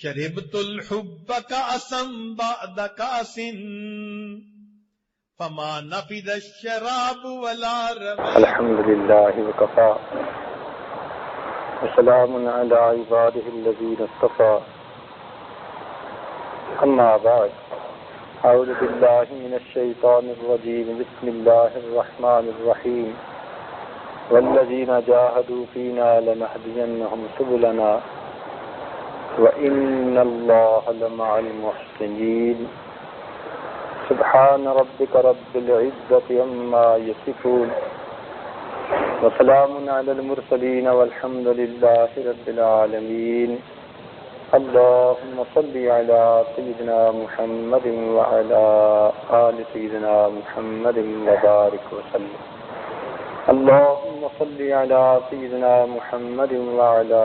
شربت الحب كأسا بعد كأس فما نفذ الشراب ولا رمى. الحمد لله وكفى وسلام على عباده الذين اصطفى. أما بعد، أعوذ بالله من الشيطان الرجيم. بسم الله الرحمن الرحيم. والذين جاهدوا فينا لنهدينهم سبلنا وإن الله لمع المحسنين. سبحان ربك رب العزة عما يصفون وسلام على المرسلين والحمد لله رب العالمين. اللهم صل على سيدنا محمد وعلى آل سيدنا محمد وبارك وسلم. اللهم صل على سيدنا محمد وعلى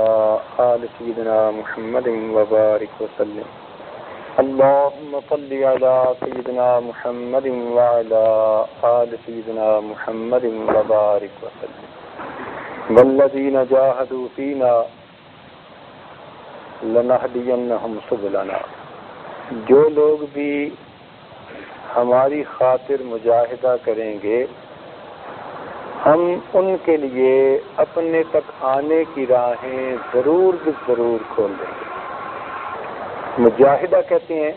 آل سيدنا محمد وبارك وسلم. اللهم صل على سيدنا محمد وعلى آل سيدنا محمد وبارك وسلم. والذين جاهدوا فينا لنهدينهم سبلنا. جو لوگ بھی ہماری خاطر مجاہدہ کریں گے ہم ان کے لیے اپنے تک آنے کی راہیں ضرور کھول دیں گے. مجاہدہ کہتے ہیں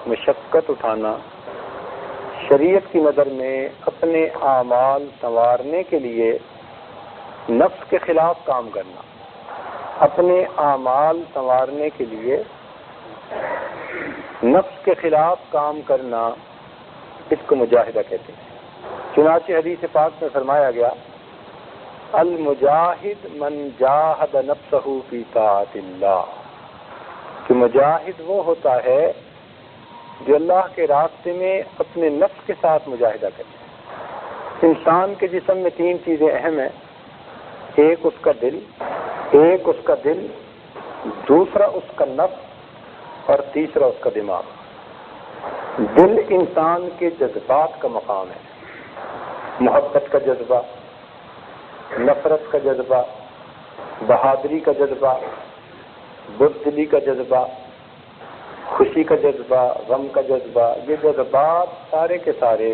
مشقت اٹھانا، شریعت کی نظر میں اپنے اعمال سنوارنے کے لیے نفس کے خلاف کام کرنا. اپنے اعمال سنوارنے کے لیے نفس کے خلاف کام کرنا، اس کو مجاہدہ کہتے ہیں. چنانچہ حدیث پاک میں فرمایا گیا المجاہد من جاہد نفسہ فی طاعت اللہ، کہ مجاہد وہ ہوتا ہے جو اللہ کے راستے میں اپنے نفس کے ساتھ مجاہدہ کرے. انسان کے جسم میں تین چیزیں اہم ہیں، ایک اس کا دل، دوسرا اس کا نفس اور تیسرا اس کا دماغ. دل انسان کے جذبات کا مقام ہے، محبت کا جذبہ، نفرت کا جذبہ، بہادری کا جذبہ، بزدلی کا جذبہ، خوشی کا جذبہ، غم کا جذبہ. یہ جذبات سارے کے سارے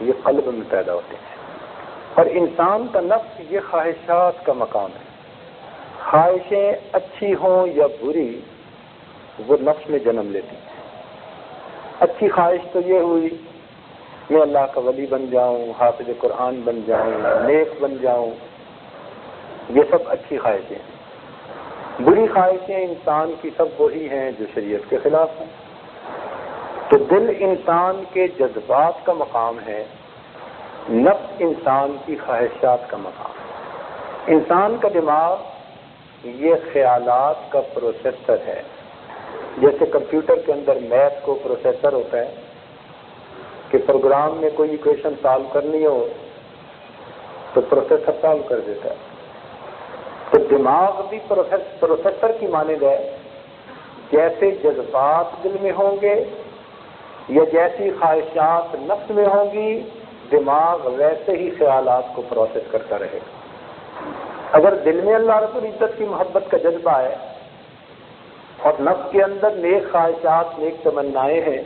یہ قلب میں پیدا ہوتے ہیں. اور انسان کا نفس یہ خواہشات کا مقام ہے. خواہشیں اچھی ہوں یا بری وہ نفس میں جنم لیتی ہیں. اچھی خواہش تو یہ ہوئی میں اللہ کا ولی بن جاؤں، حافظ قرآن بن جاؤں، نیک بن جاؤں، یہ سب اچھی خواہشیں ہیں. بری خواہشیں انسان کی سب وہی ہیں جو شریعت کے خلاف ہیں. تو دل انسان کے جذبات کا مقام ہے، نفس انسان کی خواہشات کا مقام ہے. انسان کا دماغ یہ خیالات کا پروسیسر ہے. جیسے کمپیوٹر کے اندر میتھ کو پروسیسر ہوتا ہے کہ پروگرام میں کوئی ایکویشن سالو کرنی ہو تو پروسیسر سالو کر دیتا ہے. تو دماغ بھی پروسیسر کی مانند ہے. جیسے جذبات دل میں ہوں گے یا جیسی خواہشات نفس میں ہوں گی، دماغ ویسے ہی خیالات کو پروسیس کرتا رہے گا. اگر دل میں اللہ رب العزت کی محبت کا جذبہ ہے اور نفس کے اندر نیک خواہشات، نیک تمنائیں ہیں،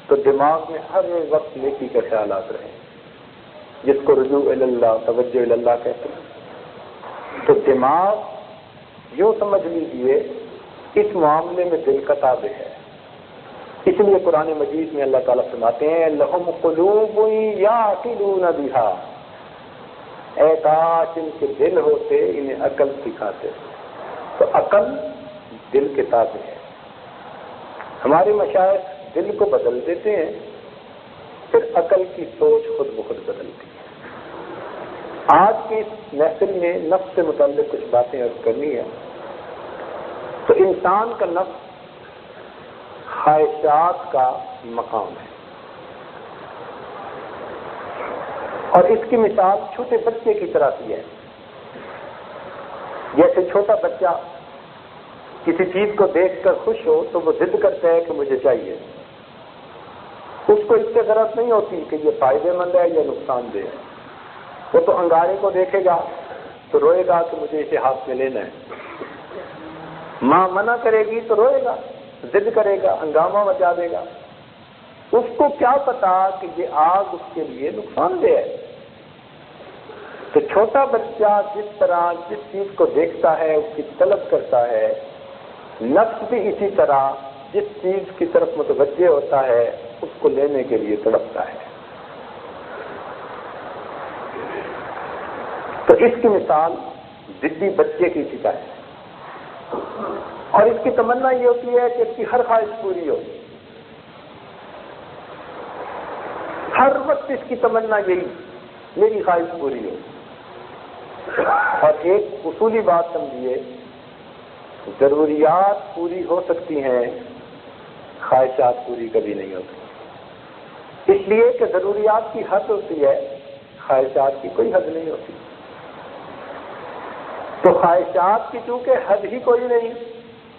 تو دماغ میں ہر وقت نیکی کے خیالات رہیں، جس کو رجوع اللہ، توجہ اللہ کہتے ہیں. تو دماغ یوں سمجھ لیجئے اس معاملے میں دل کا تابع ہے. اس لیے قرآن مجید میں اللہ تعالیٰ فرماتے ہیں لَهُمْ قُلُوبٌ يَعْقِلُونَ بِهَا، اے کاش ان کے دل ہوتے انہیں عقل سکھاتے. تو عقل دل کے تابع ہے. ہمارے مشائخ دل کو بدل دیتے ہیں، پھر عقل کی سوچ خود بخود بدلتی ہے. آج کی اس محفل میں نفس سے متعلق کچھ باتیں عرض کرنی ہے. تو انسان کا نفس خواہشات کا مقام ہے، اور اس کی مثال چھوٹے بچے کی طرح سی ہے. جیسے چھوٹا بچہ کسی چیز کو دیکھ کر خوش ہو تو وہ ضد کرتا ہے کہ مجھے چاہیے. اس کو اس سے غرض نہیں ہوتی کہ یہ فائدے مند ہے یا نقصان دہ ہے. وہ تو انگارے کو دیکھے گا تو روئے گا کہ مجھے اسے ہاتھ میں لینا ہے. ماں منع کرے گی تو روئے گا، ضد کرے گا، ہنگامہ مچا دے گا. اس کو کیا پتا کہ یہ آگ اس کے لیے نقصان دہ ہے. تو چھوٹا بچہ جس طرح جس چیز کو دیکھتا ہے اس کی طلب کرتا ہے، نفس بھی اسی طرح جس چیز کی طرف متوجہ ہوتا ہے اس کو لینے کے لیے تڑپتا ہے. تو اس کی مثال ضدی بچے کی طرح ہے، اور اس کی تمنا یہ ہوتی ہے کہ اس کی ہر خواہش پوری ہو. ہر وقت اس کی تمنا یہی، میری خواہش پوری ہو. اور ایک اصولی بات سمجھیے، ضروریات پوری ہو سکتی ہیں، خواہشات پوری کبھی نہیں ہوتی. اس لیے کہ ضروریات کی حد ہوتی ہے، خواہشات کی کوئی حد نہیں ہوتی. تو خواہشات کی چونکہ حد ہی کوئی نہیں،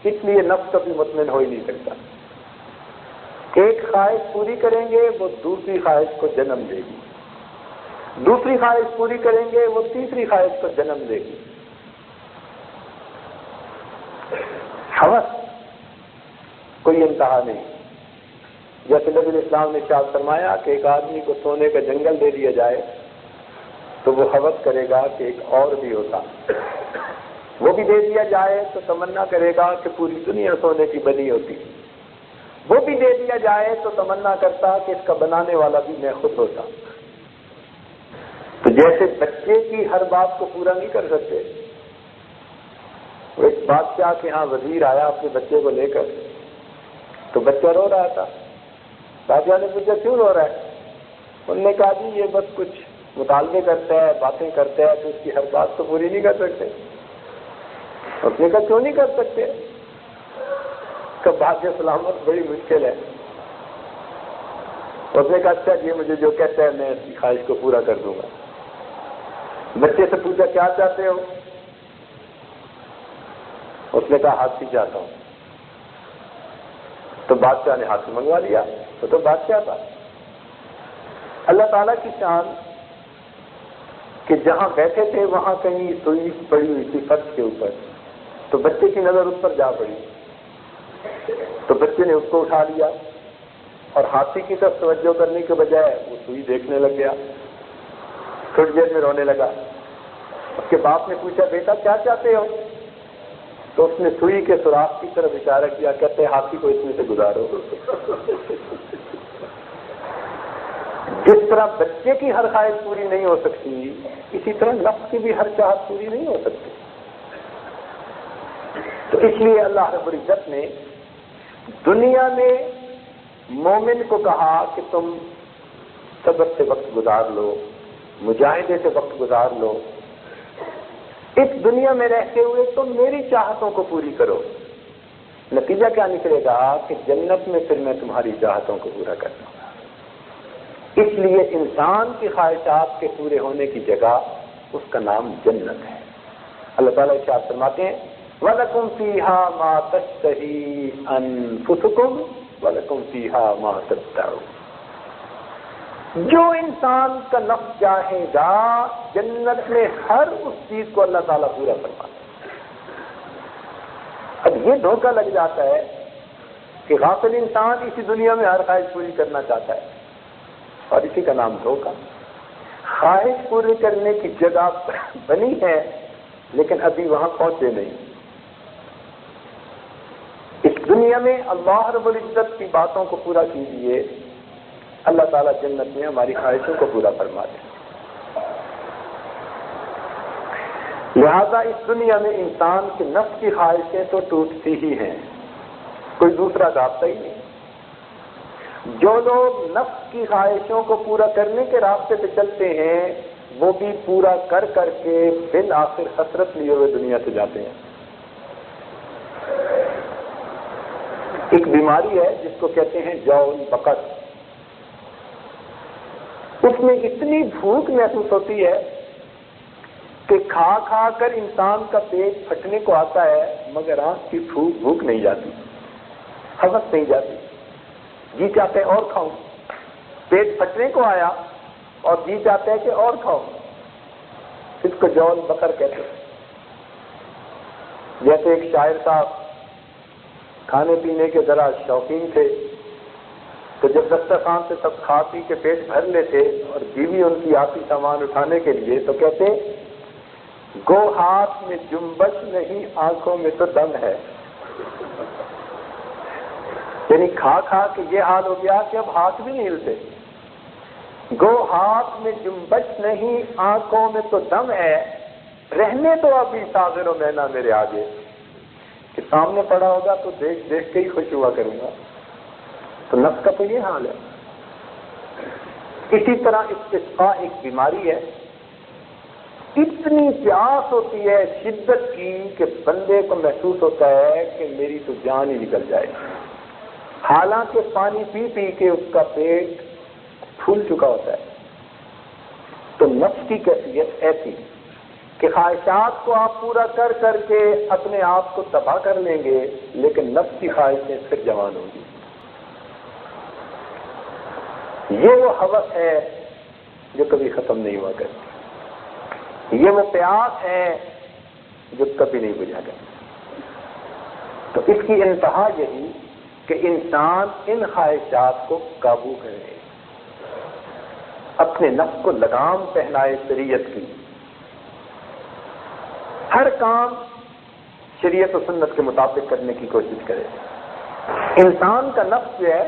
اس لیے نفس کبھی مطمئن ہو ہی نہیں سکتا. ایک خواہش پوری کریں گے وہ دوسری خواہش کو جنم دے گی، دوسری خواہش پوری کریں گے وہ تیسری خواہش کو جنم دے گی. ہوس کوئی انتہا نہیں. جیسے نبی علیہ السلام نے ارشاد فرمایا کہ ایک آدمی کو سونے کا جنگل دے دیا جائے تو وہ ہوس کرے گا کہ ایک اور بھی ہوتا. وہ بھی دے دیا جائے تو تمنا کرے گا کہ پوری دنیا سونے کی بنی ہوتی. وہ بھی دے دیا جائے تو تمنا کرتا کہ اس کا بنانے والا بھی میں خود ہوتا. تو جیسے بچے کی ہر بات کو پورا نہیں کر سکتے، وہ ایک بادشاہ کے ہاں وزیر آیا اپنے بچے کو لے کر، تو بچہ رو رہا تھا. بادشاہ نے پوچھا کیوں رو رہا ہے؟ انہوں نے کہا جی یہ بس کچھ مطالبے کرتا ہے، باتیں کرتا ہے، تو اس کی ہر بات تو پوری نہیں کر سکتے. اس نے کہا کیوں نہیں کر سکتے؟ کہ بادشاہ سلامت بڑی مشکل ہے. اس نے کہا اچھا یہ مجھے جو کہتا ہے میں اس کی خواہش کو پورا کر دوں گا. بچے سے پوچھا کیا چاہتے ہو؟ اس نے کہا ہاتھی چاہتا ہوں. تو بادشاہ نے ہاتھی منگوا لیا. تو بادشاہ تھا. اللہ تعالیٰ کی شان کہ جہاں بیٹھے تھے وہاں کہیں سوئی پڑی ہوئی تھی فرش کے اوپر، تو بچے کی نظر اس پر جا پڑی. تو بچے نے اس کو اٹھا لیا اور ہاتھی کی طرف توجہ کرنے کے بجائے وہ سوئی دیکھنے لگ گیا. تھوڑی دیر میں رونے لگا. اس کے باپ نے پوچھا بیٹا کیا چاہتے ہو؟ تو اس نے سوئی کے سوراخ کی طرف اشارہ کیا، کہتے ہاتھی کو اس میں سے گزارو. جس طرح بچے کی ہر خواہش پوری نہیں ہو سکتی، اسی طرح نفس کی بھی ہر چاہت پوری نہیں ہو سکتی. تو اس لیے اللہ رب العزت نے دنیا میں مومن کو کہا کہ تم صبر سے وقت گزار لو، مجاہدے سے وقت گزار لو. اس دنیا میں رہتے ہوئے تم میری چاہتوں کو پوری کرو. نتیجہ کیا نکلے گا کہ جنت میں پھر میں تمہاری چاہتوں کو پورا کرتا ہوں. اس لیے انسان کی خواہشات کے پورے ہونے کی جگہ اس کا نام جنت ہے. اللہ تعالیٰ ارشاد فرماتے ہیں وَلَكُمْ فِيهَا مَا تَشْتَهِي أَنفُسُكُمْ وَلَكُمْ فِيهَا مَا تَدَّعُونَ. جو انسان کا نفس چاہے گا جنت میں ہر اس چیز کو اللہ تعالیٰ پورا فرماتا ہے. اب یہ دھوکہ لگ جاتا ہے کہ غافل انسان اسی دنیا میں ہر خواہش پوری کرنا چاہتا ہے، اور اسی کا نام دھوکہ. خواہش پوری کرنے کی جگہ بنی ہے لیکن ابھی وہاں پہنچے نہیں. اس دنیا میں اللہ رب العزت کی باتوں کو پورا کیجیے، اللہ تعالیٰ جنت میں ہماری خواہشوں کو پورا فرما دے. لہذا اس دنیا میں انسان کے نفس کی خواہشیں تو ٹوٹتی ہی ہیں، کوئی دوسرا رابطہ ہی نہیں. جو لوگ نفس کی خواہشوں کو پورا کرنے کے راستے پہ چلتے ہیں وہ بھی پورا کر کر کے بالآخر حسرت لیے ہوئے دنیا سے جاتے ہیں. ایک بیماری ہے جس کو کہتے ہیں جوع بقر. اس میں اتنی بھوک محسوس ہوتی ہے کہ کھا کھا کر انسان کا پیٹ پھٹنے کو آتا ہے مگر آنکھ کی بھوک نہیں جاتی، حوث نہیں جاتی. جی چاہتے ہیں اور کھاؤں. پیٹ پھٹنے کو آیا اور جی چاہتے ہیں کہ اور کھاؤں. اس کو جوع بقر کہتے ہیں. جیسے ایک شاعر صاحب کھانے پینے کے ذرا شوقین تھے، تو جب دسترخوان سے سب کھا پی کے پیٹ بھر لیتے اور بیوی ان کی آتی سامان اٹھانے کے لیے تو کہتے گو ہاتھ میں جنبش نہیں آنکھوں میں تو دم ہے. یعنی کھا کھا کے یہ حال ہو گیا کہ اب ہاتھ بھی نہیں ہلتے. گو ہاتھ میں جنبش نہیں آنکھوں میں تو دم ہے، رہنے تو ابھی ساغر و مینا میرے آگے، کہ سامنے پڑا ہوگا تو دیکھ دیکھ کے ہی خوش ہوا کروں گا. تو نفس کا تو یہ حال ہے. اسی طرح استسقاء ایک بیماری ہے. اتنی پیاس ہوتی ہے شدت کی کہ بندے کو محسوس ہوتا ہے کہ میری تو جان ہی نکل جائے، حالانکہ پانی پی پی کے اس کا پیٹ پھول چکا ہوتا ہے. تو نفس کی کیفیت ایسی کہ خواہشات کو آپ پورا کر کر کے اپنے آپ کو تباہ کر لیں گے، لیکن نفس کی خواہشیں پھر جوان ہوں گی. یہ وہ ہوس ہے جو کبھی ختم نہیں ہوا کرتی، یہ وہ پیاس ہے جو کبھی نہیں بجھا کرتی. تو اس کی انتہا یہی کہ انسان ان خواہشات کو قابو کرے، اپنے نفس کو لگام پہنائے شریعت کی، ہر کام شریعت و سنت کے مطابق کرنے کی کوشش کرے. انسان کا نفس جو ہے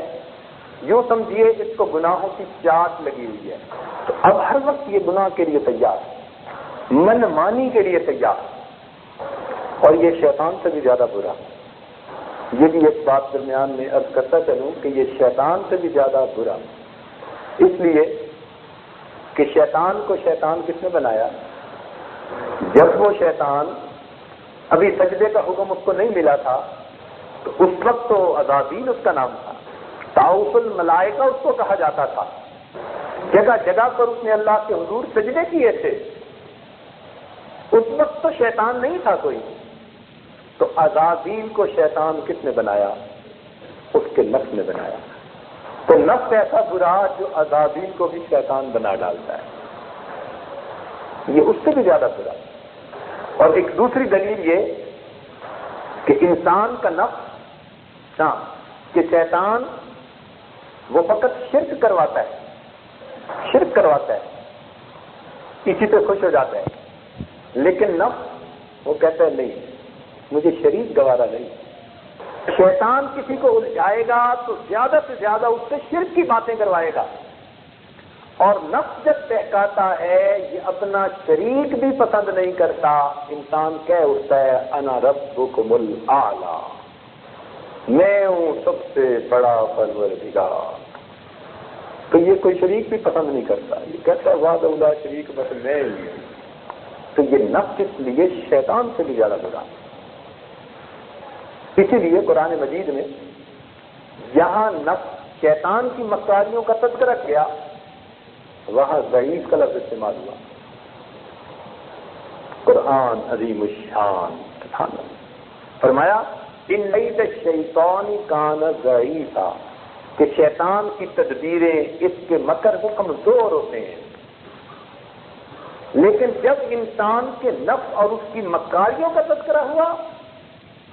یوں سمجھیے اس کو گناہوں کی چاٹ لگی ہوئی ہے، تو اب ہر وقت یہ گناہ کے لیے تیار، من مانی کے لیے تیار. اور یہ شیطان سے بھی زیادہ برا. یہ بھی ایک بات درمیان میں عرض کرتا چلوں کہ یہ شیطان سے بھی زیادہ برا، اس لیے کہ شیطان کو شیطان کس نے بنایا؟ جب وہ شیطان ابھی سجدے کا حکم اس کو نہیں ملا تھا تو اس وقت تو عزازیل اس کا نام تھا، طاؤس الملائکہ اس کو کہا جاتا تھا. جگہ جگہ پر اس نے اللہ کے حضور سجدے کیے تھے. اس وقت تو شیطان نہیں تھا کوئی. تو عزازیل کو شیطان کس نے بنایا؟ اس کے نفس نے بنایا. تو نفس ایسا برا جو عزازیل کو بھی شیطان بنا ڈالتا ہے، یہ اس سے بھی زیادہ برا. اور ایک دوسری دلیل یہ کہ انسان کا نفس کہ شیطان وہ فقط شرک کرواتا ہے، اسی پہ خوش ہو جاتا ہے. لیکن نفس وہ کہتا ہے نہیں، مجھے شریک گوارا نہیں. شیطان کسی کو الجھائے گا تو زیادہ سے زیادہ اس سے شرک کی باتیں کروائے گا. اور نفس جب بہکاتا ہے یہ اپنا شریک بھی پسند نہیں کرتا. انسان کہہ اٹھتا ہے انا ربکم الاعلی، میں ہوں سب سے بڑا پروردگار. تو یہ کوئی شریک بھی پسند نہیں کرتا، یہ کہتا ہے وحدہ لا شریک بس میں ہی ہوں. تو یہ نفس اس لیے شیطان سے بھی زیادہ برا. اسی لیے قرآن مجید میں جہاں نفس شیطان کی مکاریوں کا تذکرہ کیا وہاں ضعیف کا لفظ استعمال ہوا. قرآن عظیم الشان فرمایا ان قید الشیطان کان ضعیفا، کہ شیطان کی تدبیریں اس کے مکر وہ کمزور ہوتے ہیں. لیکن جب انسان کے نفس اور اس کی مکاریوں کا تذکرہ ہوا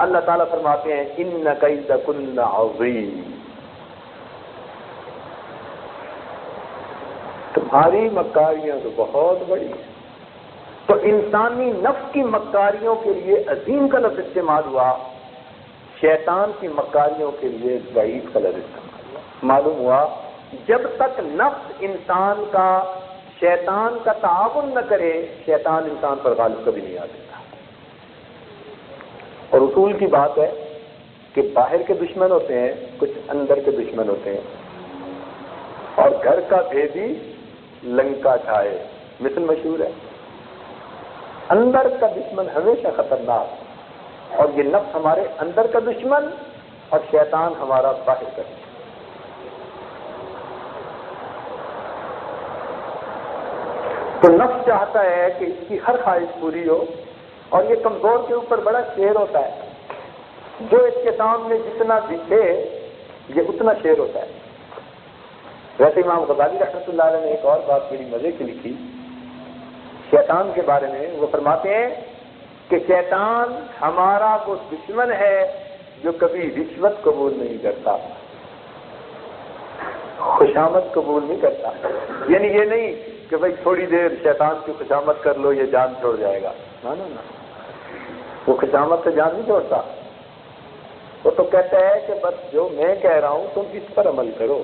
اللہ تعالیٰ فرماتے ہیں ان کیدکن عظیم، تمہاری مکاریاں تو بہت بڑی ہیں. تو انسانی نفس کی مکاریوں کے لیے عظیم کا لفظ استعمال ہوا، شیطان کی مکاریوں کے لیے ضعیف کا لفظ استعمال ہوا. معلوم ہوا جب تک نفس انسان کا شیطان کا تعاون نہ کرے شیطان انسان پر غالب کبھی نہیں آ سکتا. اور اصول کی بات ہے کہ باہر کے دشمن ہوتے ہیں، کچھ اندر کے دشمن ہوتے ہیں. اور گھر کا بھیدی لنکا چھائے مثل مشہور ہے. اندر کا دشمن ہمیشہ خطرناک، اور یہ نفس ہمارے اندر کا دشمن اور شیطان ہمارا باہر کا دشمن. تو نفس چاہتا ہے کہ اس کی ہر خواہش پوری ہو، اور یہ کمزور کے اوپر بڑا شیر ہوتا ہے، جو اس کے سامنے جتنا دکھے یہ اتنا شیر ہوتا ہے. ویسے امام غزالی رحمۃ اللہ علیہ نے ایک اور بات بڑی مزے کی لکھی شیطان کے بارے میں. وہ فرماتے ہیں کہ شیطان ہمارا وہ دشمن ہے جو کبھی رشوت قبول نہیں کرتا، خوشامد قبول نہیں کرتا. یعنی یہ نہیں کہ بھائی تھوڑی دیر شیطان کی خوشامد کر لو یہ جان چھوڑ جائے گا، نا نا نا، وہ خوشامد سے جان نہیں چھوڑتا. وہ تو کہتا ہے کہ بس جو میں کہہ رہا ہوں تم اس پر عمل کرو.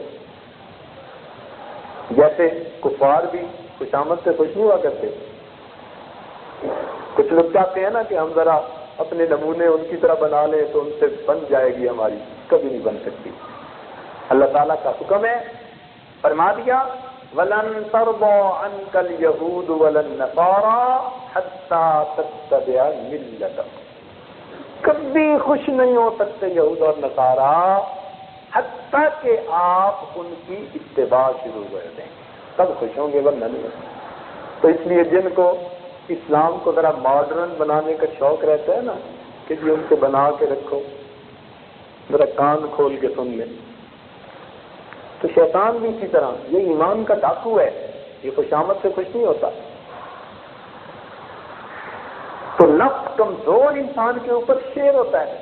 جیسے کفار بھی خوشامد سے خوش نہیں ہوا کرتے. کچھ لوگ چاہتے ہیں نا کہ ہم ذرا اپنے نمونے ان کی طرح بنا لیں تو ان سے بن جائے گی ہماری، کبھی نہیں بن سکتی. اللہ تعالیٰ کا حکم ہے، فرما دیا وَلَن تَرْضَىٰ عَنْكَ الْيَهُودُ وَلَا النَّصَارَىٰ حَتَّىٰ تَتَّبِعَ مِلَّتَهُمْ. کبھی خوش نہیں ہو سکتے یہود اور نصارہ حتیٰ کہ آپ ان کی اتباع شروع کر دیں، تب خوش ہوں گے، ورنہ نہیں. تو اس لیے جن کو اسلام کو ذرا ماڈرن بنانے کا شوق رہتا ہے نا کہ جی ان کو بنا کے رکھو، ذرا کان کھول کے سن لیں. تو شیطان بھی اسی طرح، یہ ایمان کا ڈاکو ہے، یہ خوشامد سے خوش نہیں ہوتا. تو نفس کمزور انسان کے اوپر شیر ہوتا ہے.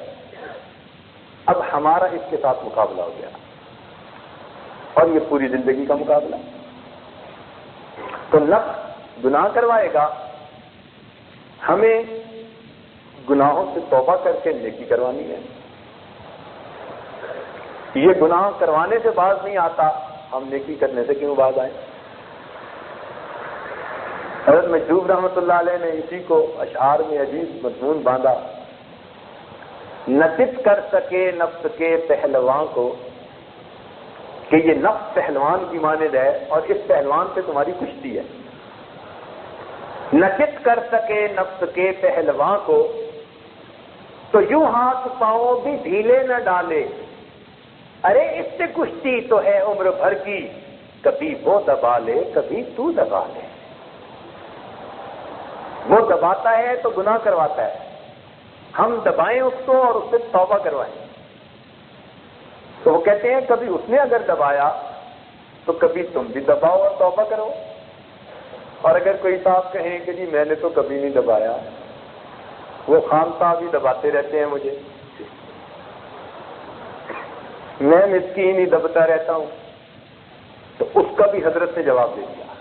اب ہمارا اس کے ساتھ مقابلہ ہو گیا اور یہ پوری زندگی کا مقابلہ. تو نفس گناہ کروائے گا، ہمیں گناہوں سے توبہ کر کے نیکی کروانی ہے. یہ گناہ کروانے سے باز نہیں آتا، ہم نیکی کرنے سے کیوں باز آئیں؟ حضرت مجذوب رحمۃ اللہ علیہ نے اسی کو اشعار میں عجیب مضمون باندھا، نہ چت کر سکے نفس کے پہلوان کو، کہ یہ نفس پہلوان کی مانند ہے اور اس پہلوان سے تمہاری کشتی ہے. نہ چت کر سکے نفس کے پہلوان کو تو یوں ہاتھ پاؤں بھی ڈھیلے نہ ڈالے. ارے اس سے کشتی تو ہے عمر بھر کی، کبھی وہ دبا لے کبھی تو دبا لے. وہ دباتا ہے تو گناہ کرواتا ہے، ہم دبائیں اس کو اور اس سے توبہ کروائیں. تو وہ کہتے ہیں کبھی اس نے اگر دبایا تو کبھی تم بھی دباؤ اور توبہ کرو. اور اگر کوئی صاحب کہیں کہ جی میں نے تو کبھی نہیں دبایا، وہ خان صاحب ہی دباتے رہتے ہیں مجھے، میں مسکین ہی دبتا رہتا ہوں، تو اس کا بھی حضرت نے جواب دے دیا.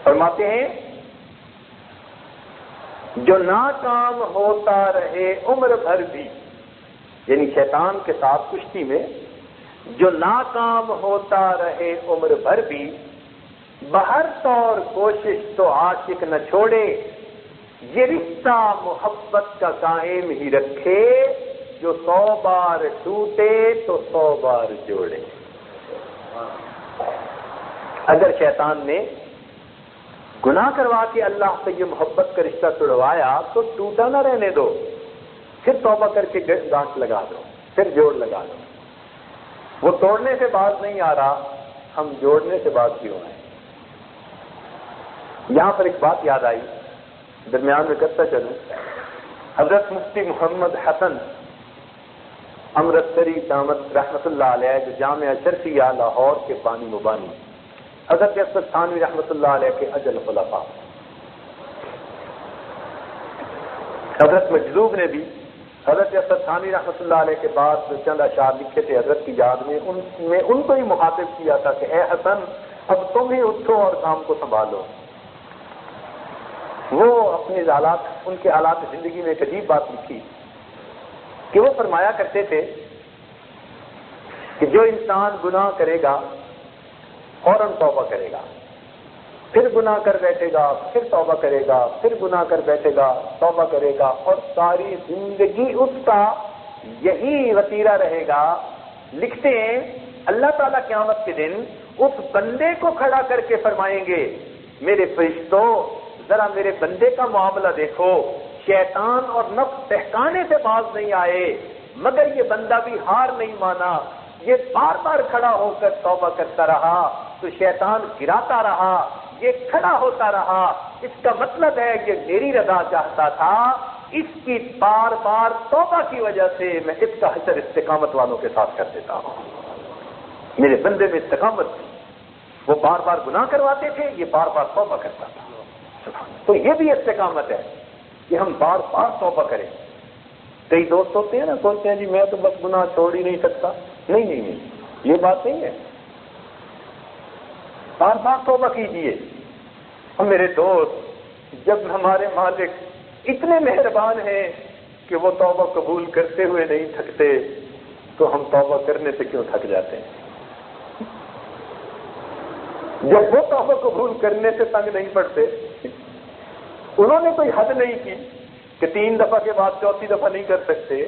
فرماتے ہیں جو ناکام ہوتا رہے عمر بھر بھی، یعنی شیطان کے ساتھ کشتی میں جو ناکام ہوتا رہے عمر بھر بھی، بہر طور کوشش تو عاشق نہ چھوڑے، یہ رشتہ محبت کا قائم ہی رکھے، جو 100 بار ٹوٹے تو 100 بار جوڑے. اگر شیطان نے گناہ کروا کے اللہ سے یہ محبت کا رشتہ توڑوایا تو ٹوٹا نہ رہنے دو، پھر توبہ کر کے گانٹھ لگا دو، پھر جوڑ لگا دو. وہ توڑنے سے باز نہیں آ رہا، ہم جوڑنے سے باز کیوں آئے؟ یہاں پر ایک بات یاد آئی، درمیان میں کرتا چلوں. حضرت مفتی محمد حسن امرتسری دامت رحمۃ اللہ علیہ جو جامعہ اشرفیہ لاہور کے بانی مبانی، حضرت اسد تھانوی رحمۃ اللہ علیہ کے اجل خلفاء، حضرت مجذوب نے بھی حضرت اسد تھانوی رحمۃ اللہ علیہ کے بعد جو چند اشعار لکھے تھے حضرت کی یاد میں، ان کو ہی مخاطب کیا تھا کہ اے حسن اب تم ہی اٹھو اور کام کو سنبھالو. وہ اپنے حالات، ان کے حالات زندگی میں ایک عجیب بات لکھی کہ وہ فرمایا کرتے تھے کہ جو انسان گناہ کرے گا فوراً توبہ کرے گا، پھر گناہ کر بیٹھے گا، پھر توبہ کرے گا، پھر گناہ کر بیٹھے گا، توبہ کرے گا، اور ساری زندگی اس کا یہی وتیرہ رہے گا. لکھتے ہیں اللہ تعالیٰ قیامت کے دن اس بندے کو کھڑا کر کے فرمائیں گے میرے فرشتوں ذرا میرے بندے کا معاملہ دیکھو، شیطان اور نفس بہکانے سے باز نہیں آئے، مگر یہ بندہ بھی ہار نہیں مانا، یہ بار بار کھڑا ہو کر توبہ کرتا رہا تو شیطان گراتا رہا، یہ کھڑا ہوتا رہا. اس کا مطلب ہے کہ میری رضا چاہتا تھا، اس کی بار بار توبہ کی وجہ سے میں اس کا حشر استقامت والوں کے ساتھ کر دیتا ہوں. میرے بندے میں استقامت تھی، وہ بار بار گناہ کرواتے تھے، یہ بار بار توبہ کرتا تھا. تو یہ بھی استقامت ہے کہ ہم بار بار توبہ کریں. کئی دوست ہوتے ہیں نا، سوچتے ہیں جی میں تو بس گناہ چھوڑ ہی نہیں سکتا. نہیں، یہ بات نہیں ہے. بار بار توبہ کیجیے. اور میرے دوست، جب ہمارے مالک اتنے مہربان ہیں کہ وہ توبہ قبول کرتے ہوئے نہیں تھکتے، تو ہم توبہ کرنے سے کیوں تھک جاتے ہیں؟ جب وہ توبہ قبول کرنے سے تنگ نہیں پڑتے، انہوں نے کوئی حد نہیں کی کہ 3 دفعہ کے بعد 4تھی دفعہ نہیں کر سکتے،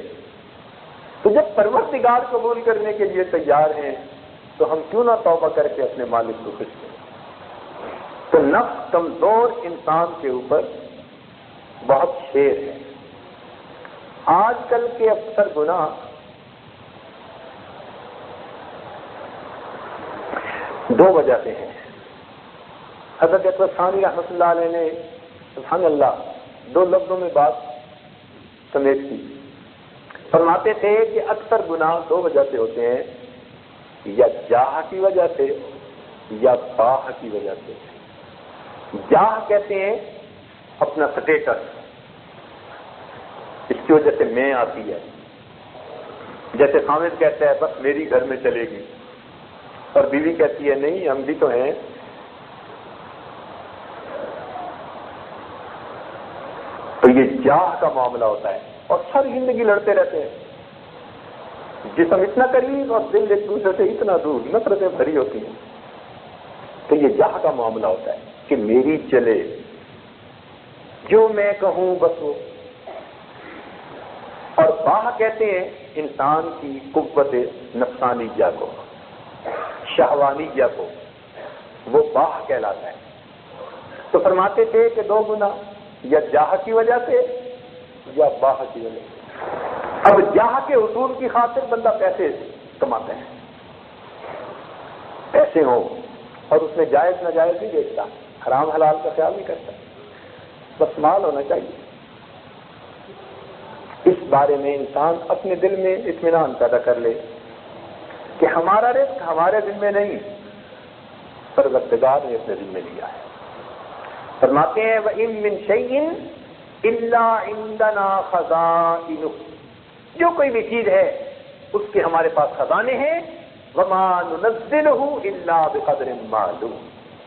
تو جب پروردگار قبول کرنے کے لیے تیار ہیں تو ہم کیوں نہ توبہ کر کے اپنے مالک کو خوش کریں؟ تو نفس کمزور انسان کے اوپر بہت شیر ہے. آج کل کے اکثر گناہ دو وجہ سے ہیں. حضرت اکبر ثانی رحمۃ اللہ علیہ نے سبحان اللہ 2 لفظوں میں بات سمیٹ کی. فرماتے تھے کہ اکثر گناہ 2 وجہ سے ہوتے ہیں، یا جاہ کی وجہ سے یا باہ کی وجہ سے. جاہ کہتے ہیں اپنا سٹیٹس، اس کی وجہ سے میں آتی ہے. جیسے حامد کہتا ہے بس میری گھر میں چلے گی، اور بیوی کہتی ہے نہیں ہم بھی تو ہیں. تو یہ جاہ کا معاملہ ہوتا ہے، اور ساری زندگی لڑتے رہتے ہیں. جسم اتنا قریب اور دل ایک دوسرے سے اتنا دور، نفرتیں بھری ہوتی ہیں. تو یہ جاہ کا معاملہ ہوتا ہے کہ میری چلے، جو میں کہوں بس وہ. اور باہ کہتے ہیں انسان کی قوت نفسانیہ کو، شہوانیہ کو، وہ باہ کہلاتا ہے. تو فرماتے تھے کہ 2 گناہ یا جاہ کی وجہ سے یا باہ کی وجہ سے. اب جاہ کے حصول کی خاطر بندہ پیسے کماتا ہے، پیسے ہوں، اور اس میں جائز ناجائز نہیں دیکھتا، حرام حلال کا خیال نہیں کرتا، بس مال ہونا چاہیے. اس بارے میں انسان اپنے دل میں اطمینان پیدا کر لے کہ ہمارا رزق ہمارے ذمہ نہیں، پروردگار نے اپنے ذمہ لیا ہے. فرماتے ہیں وَإِن مِّن شَيْءٍ إِلَّا عِندَنَا خَزَائِنُهُ، جو کوئی بھی چیز ہے اس کے ہمارے پاس خزانے ہیں. وَمَا نُنَزِّلُهُ إِلَّا بِقَدْرٍ مَّعْلُومٍ،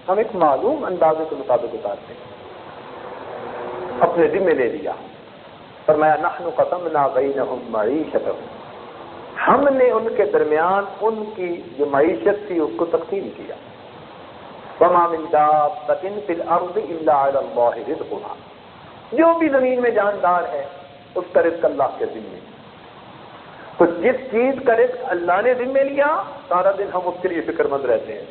ہم ایک معلوم اندازے کے مطابق اتارتے ہیں. اپنے ذمہ لے لیا. فرمایا نحن قسمنا بینہم معیشتہم، ہم نے ان کے درمیان ان کی جو معیشت تھی اس کو تقسیم کیا. وما من دابۃ فی الارض الا علی اللہ رزقها، جو بھی زمین میں جاندار ہے اس کا رزق اللہ کے ذمہ. تو جس چیز کا رزق اللہ نے ذمہ لیا سارا دن ہم اس کے لیے فکر مند رہتے ہیں،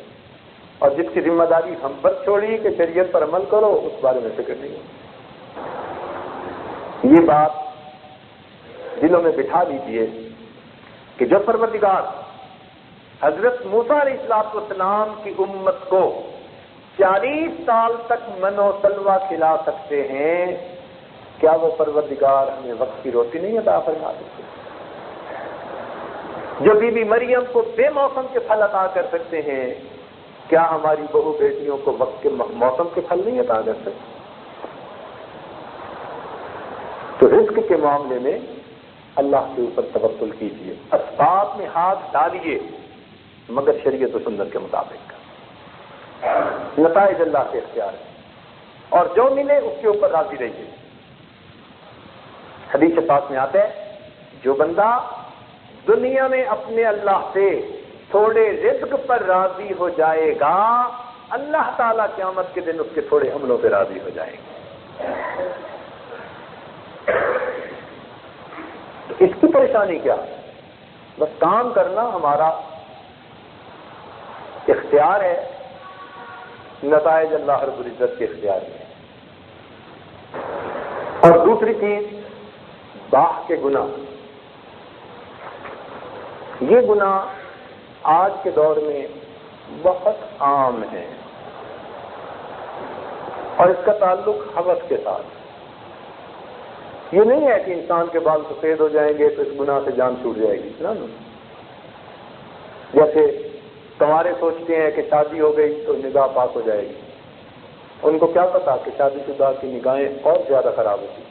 اور جس کی ذمہ داری ہم پر چھوڑی کہ شریعت پر عمل کرو اس بارے میں فکر نہیں ہوتی. یہ بات دلوں میں بٹھا لیجیے کہ جو پروردگار حضرت موسیٰ علیہ السلام کی امت کو 40 سال تک من و سلوہ کھلا سکتے ہیں، کیا وہ پروردگار ہمیں وقت کی روٹی نہیں عطا فرما سکتے؟ جو بی بی مریم کو بے موسم کے پھل عطا کر سکتے ہیں، کیا ہماری بہو بیٹیوں کو وقت کے موسم کے پھل نہیں عطا کر سکتے؟ تو رزق کے معاملے میں اللہ کے اوپر توکل کیجیے، اسباب میں ہاتھ ڈالیے مگر شریعت و سنت کے مطابق. نتائج اللہ کے اختیار ہے، اور جو ملے اس کے اوپر راضی رہیے. حدیث پاک میں آتا ہے جو بندہ دنیا میں اپنے اللہ سے تھوڑے رزق پر راضی ہو جائے گا، اللہ تعالیٰ قیامت کے دن اس کے تھوڑے عملوں پہ راضی ہو جائیں گے. تو اس کی پریشانی کیا؟ بس کام کرنا ہمارا اختیار ہے، نتائج اللہ رب العزت کے اختیار میں. اور دوسری چیز باہ کے گناہ. یہ گناہ آج کے دور میں بہت عام ہے، اور اس کا تعلق ہوس کے ساتھ. یہ نہیں ہے کہ انسان کے بال سفید ہو جائیں گے تو اس گناہ سے جان چھوٹ جائے گی. نا جیسے کنوارے سوچتے ہیں کہ شادی ہو گئی تو نگاہ پاک ہو جائے گی، ان کو کیا پتا کہ شادی شدہ کی نگاہیں اور زیادہ خراب ہوتی.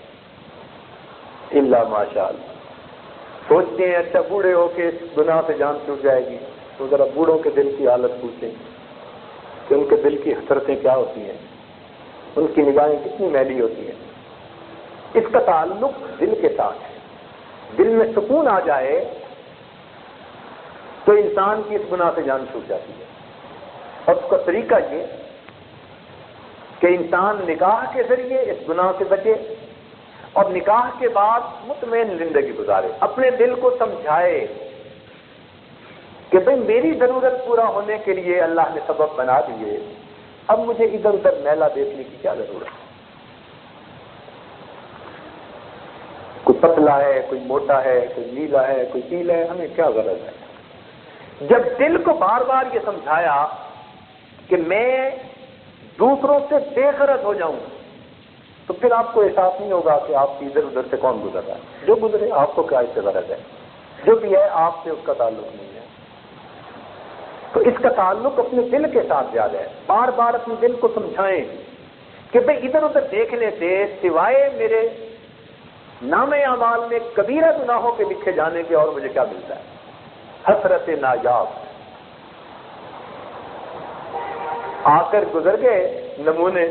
الا ماشاء اللہ. سوچتے ہیں اچھا بوڑھے ہو کے اس گناہ سے جان چھوٹ جائے گی، تو ذرا بوڑھوں کے دل کی حالت پوچھیں کہ ان کے دل کی حسرتیں کیا ہوتی ہیں، ان کی نگاہیں کتنی میلی ہوتی ہیں۔ اس کا تعلق دل کے ساتھ ہے۔ دل میں سکون آ جائے تو انسان کی اس گناہ سے جان چھوٹ جاتی ہے، اور اس کا طریقہ یہ کہ انسان نکاح کے ذریعے اس گناہ سے بچے اور نکاح کے بعد مطمئن زندگی گزارے، اپنے دل کو سمجھائے کہ بھئی میری ضرورت پورا ہونے کے لیے اللہ نے سبب بنا دیے، اب مجھے ادھر ادھر میلہ دیکھنے کی کیا ضرورت ہے؟ کوئی پتلا ہے، کوئی موٹا ہے، کوئی نیلا ہے، کوئی پیلا ہے، ہمیں کیا غرض ہے؟ جب دل کو بار بار یہ سمجھایا کہ میں دوسروں سے بے غرض ہو جاؤں، تو پھر آپ کو احساس نہیں ہوگا کہ آپ کی ادھر ادھر سے کون گزر رہا ہے۔ جو گزرے آپ کو کیا اس سے غرض ہے، جو بھی ہے آپ سے اس کا تعلق نہیں ہے۔ تو اس کا تعلق اپنے دل کے ساتھ زیادہ ہے۔ بار بار اپنے دل کو سمجھائیں کہ بھئی ادھر ادھر دیکھنے سے سوائے میرے نام اعمال میں کبیرہ گناہوں کے لکھے جانے کے اور مجھے کیا ملتا ہے؟ حسرت نایاب۔ آ کر گزر گئے نمونے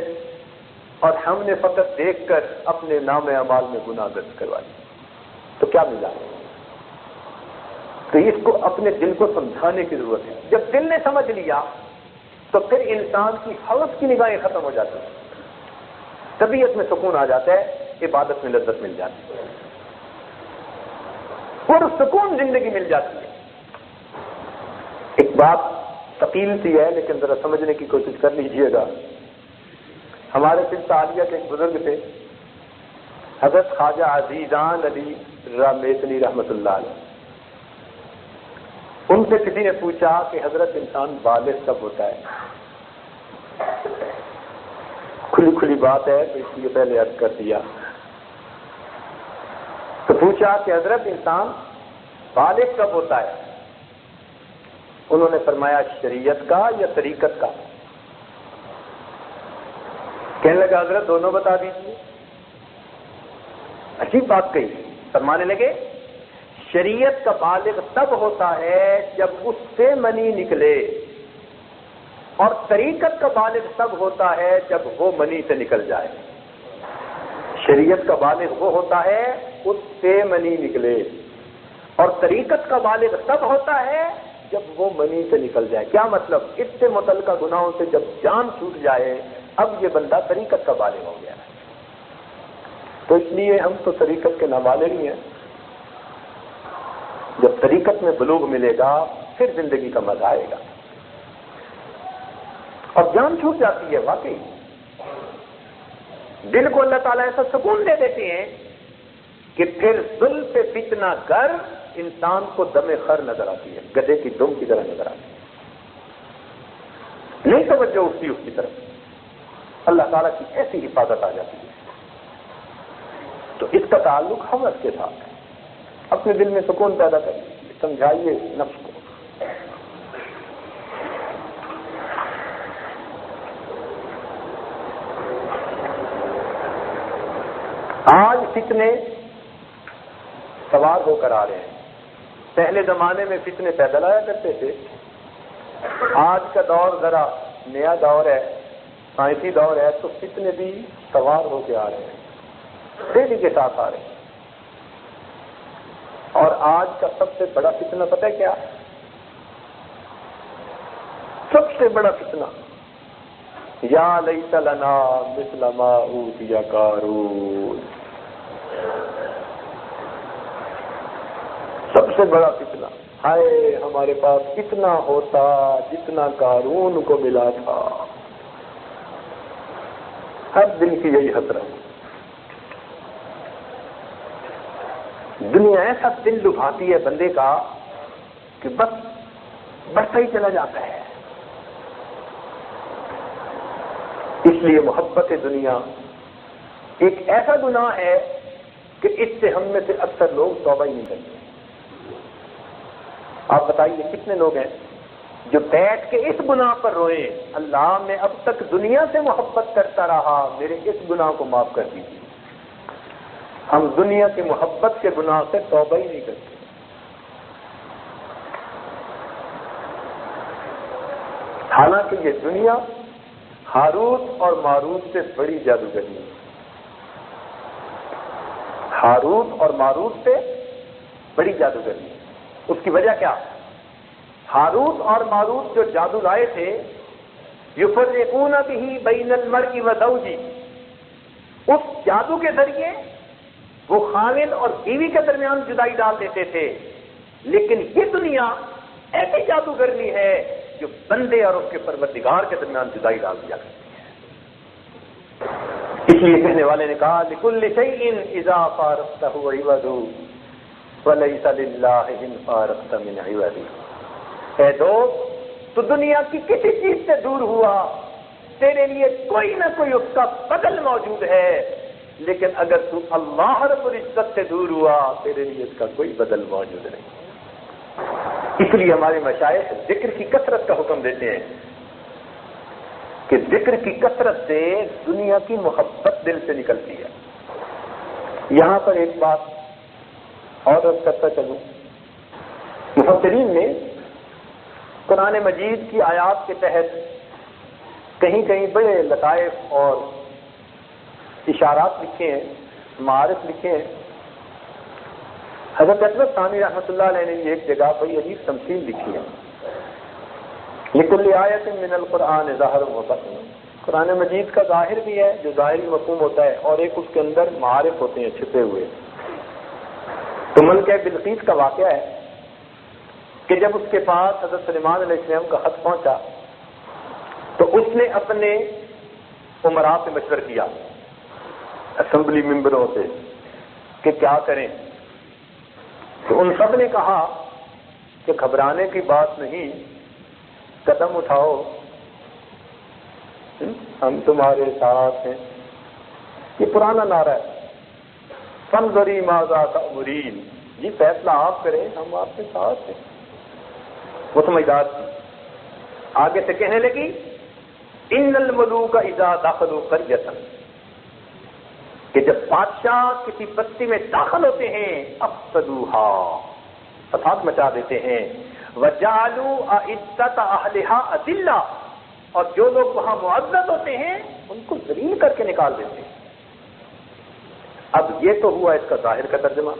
اور ہم نے فقط دیکھ کر اپنے نام اعمال میں گناہ درج کروا لی، تو کیا ملا؟ تو اس کو اپنے دل کو سمجھانے کی ضرورت ہے۔ جب دل نے سمجھ لیا تو پھر انسان کی حوث کی نگاہیں ختم ہو جاتی ہیں، طبیعت میں سکون آ جاتا ہے، عبادت میں لذت مل جاتی ہے، اور سکون زندگی مل جاتی ہے۔ ایک بات ثقیل سی ہے لیکن ذرا سمجھنے کی کوشش کر لیجئے گا۔ ہمارے سلسلہ عالیہ کے ایک بزرگ تھے، حضرت خواجہ عزیزان علی رامیتنی رحمۃ اللہ علیہ۔ ان سے کسی نے پوچھا کہ حضرت انسان بالغ کب ہوتا ہے؟ کھلی کھلی بات ہے تو اس لیے پہلے عرض کر دیا۔ تو پوچھا کہ حضرت انسان بالغ کب ہوتا ہے؟ انہوں نے فرمایا شریعت کا یا طریقت کا؟ کہنے لگا حضرت دونوں بتا دیجیے۔ عجیب بات کہی، فرمانے لگے شریعت کا بالغ تب ہوتا ہے جب اس سے منی نکلے، اور طریقت کا بالغ تب ہوتا ہے جب وہ منی سے نکل جائے۔ شریعت کا بالغ وہ ہوتا ہے اس سے منی نکلے، اور طریقت کا بالغ تب ہوتا ہے جب وہ منی سے نکل جائے۔ کیا مطلب؟ اس سے متعلقہ گناہوں سے جب جان چھوٹ جائے اب یہ بندہ طریقت کا بالغ ہو گیا ہے۔ تو اس لیے ہم تو طریقت کے نابالغ ہی ہیں۔ جب طریقت میں بلوغ ملے گا پھر زندگی کا مزہ آئے گا، اور جان چھوٹ جاتی ہے۔ واقعی دل کو اللہ تعالیٰ ایسا سکون دے دیتے ہیں کہ پھر زلف فتنہ گر انسان کو دم خر نظر آتی ہے، گدھے کی دم کی طرح نظر آتی ہے، نہیں توجہ اٹھتی اس کی طرف، اللہ تعالیٰ کی ایسی حفاظت آ جاتی ہے۔ تو اس کا تعلق حوث کے ساتھ ہے۔ اپنے دل میں سکون پیدا کریے، سمجھائیے نفس کو۔ آج فتنے سوار ہو کر آ رہے ہیں۔ پہلے زمانے میں فتنے پیدل آیا کرتے تھے، آج کا دور ذرا نیا دور ہے، سائنسی دور ہے، تو فتنے بھی سوار ہو کے آ رہے ہیں، تیزی کے ساتھ آ رہے ہیں۔ اور آج کا سب سے بڑا فتنہ پتہ ہے کیا؟ سب سے بڑا فتنہ یا لیت لنا مثل ما اوتی قارون۔ سب سے بڑا فتنہ، ہائے ہمارے پاس اتنا ہوتا جتنا قارون کو ملا تھا۔ ہر دن کی یہی حسرت۔ دنیا ایسا دل لبھاتی ہے بندے کا کہ بس بڑھتا ہی چلا جاتا ہے۔ اس لیے محبت دنیا ایک ایسا گناہ ہے کہ اس سے ہم میں سے اکثر لوگ توبہ ہی نہیں کرتے۔ آپ بتائیے کتنے لوگ ہیں جو بیٹھ کے اس گناہ پر روئیں، اللہ میں اب تک دنیا سے محبت کرتا رہا، میرے اس گناہ کو معاف کر دیجیے۔ ہم دنیا کی محبت کے گناہ سے توبہ ہی نہیں کرتے۔ حالانکہ یہ دنیا ہاروت اور ماروت سے بڑی جادوگری ہے. ہاروت اور ماروت سے بڑی جادوگری ہے. اس کی وجہ کیا؟ ہاروت اور ماروت جو جادو لائے تھے، یفرقون بہ بین المرء وزوجہ، اس جادو کے ذریعے وہ خاوند اور بیوی کے درمیان جدائی ڈال دیتے تھے. لیکن یہ دنیا ایسی جادوگرنی ہے جو بندے اور اس کے پروردگار کے درمیان جدائی ڈال دیا کرتی ہے. اس لیے کہنے والے نے کہا لِكُلِّ شَيْءٍ إِذَا فَارَقْتَهُ عِوَدٌ وَلَيْسَ لِلَّهِ إِنْ فَارَقْتَ مِنْ عِوَدٍ. اے دوست، تو دنیا کی کسی چیز سے دور ہوا، تیرے لیے کوئی نہ کوئی اس کا بدل موجود ہے، لیکن اگر تو اللہ رب العزت سے دور ہوا، تیرے لیے اس کا کوئی بدل موجود نہیں. اس لیے ہمارے مشائخ ذکر کی کثرت کا حکم دیتے ہیں کہ ذکر کی کثرت سے دنیا کی محبت دل سے نکلتی ہے. یہاں پر ایک بات اور عرض کرتا چلوں، مفسرین نے قرآن مجید کی آیات کے تحت کہیں کہیں بڑے لطائف اور اشارات لکھے ہیں، معارف لکھے ہیں. حضرت اکبر ثانی رحمۃ اللہ علیہ نے ایک جگہ بڑی عجیب تمثیل لکھی ہے، لِكُلِّ آیَةٍ مِّنَ الْقُرْآنِ ظَاہِرٌ وَبَاطِنٌ. قرآن مجید کا ظاہر بھی ہے جو ظاہری مفہوم ہوتا ہے، اور ایک اس کے اندر معارف ہوتے ہیں چھپے ہوئے. تو ملکہ بلقیس کا واقعہ ہے کہ جب اس کے پاس حضرت سلیمان علیہ السلام کا خط پہنچا تو اس نے اپنے امراء سے مشورہ کیا، اسمبلی ممبروں سے، کہ کیا کریں. تو ان سب نے کہا کہ گھبرانے کی بات نہیں، قدم اٹھاؤ، ہم تمہارے ساتھ ہیں. یہ پرانا نعرہ ہے، فانظری ماذا تأمرین، جی فیصلہ آپ کریں، ہم آپ کے ساتھ ہیں. وہ سمجھدار تھی. آگے سے کہنے لگی ان الملوک اذا دخلوا قریۃ، کہ جب بادشاہ کسی بستی میں داخل ہوتے ہیں افسدوها، فساد مچا دیتے ہیں، وجعلوا اعزۃ اہلها اذلہ، اور جو لوگ وہاں معزز ہوتے ہیں ان کو ذلیل کر کے نکال دیتے ہیں. اب یہ تو ہوا اس کا ظاہر کا ترجمہ.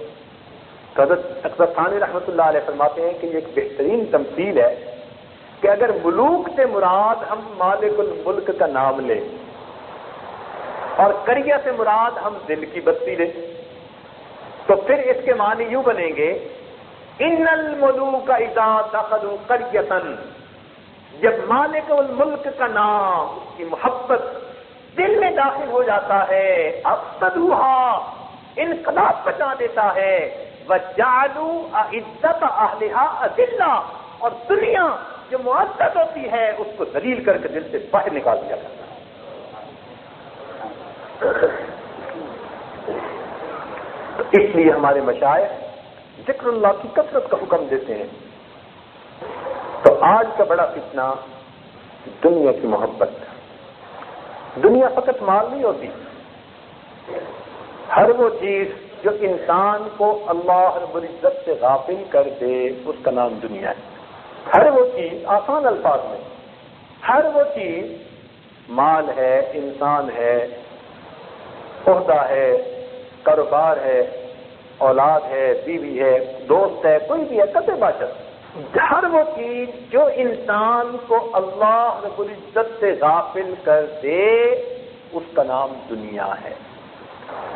حضرت اکبر ثانی رحمۃ اللہ علیہ فرماتے ہیں کہ یہ ایک بہترین تمثیل ہے کہ اگر ملوک سے مراد ہم مالک الملک کا نام لیں اور قریہ سے مراد ہم دل کی بستی لیں، تو پھر اس کے معنی یوں بنیں گے ان الملوک اذا دخلوا قریۃ، جب مالک الملک کا نام، اس کی محبت دل میں داخل ہو جاتا ہے، افسدوها، انقلاب مچا دیتا ہے، وجعلوا اعزۃ اہلها اذلہ، اور دنیا جو معزز ہوتی ہے اس کو ذلیل کر کے دل سے باہر نکال دیا جاتا ہے. اس لیے ہمارے مشائخ ذکر اللہ کی کثرت کا حکم دیتے ہیں. تو آج کا بڑا فتنہ دنیا کی محبت. دنیا فقط مال نہیں ہوتی، ہر وہ چیز جو انسان کو اللہ رب العزت سے غافل کر دے اس کا نام دنیا ہے. ہر وہ چیز، آسان الفاظ میں، ہر وہ چیز، مال ہے، انسان ہے، عہدہ ہے، کاروبار ہے، اولاد ہے، بیوی ہے، دوست ہے، کوئی بھی ہے، کسے باشد، ہر وہ چیز جو انسان کو اللہ رب العزت سے غافل کر دے اس کا نام دنیا ہے.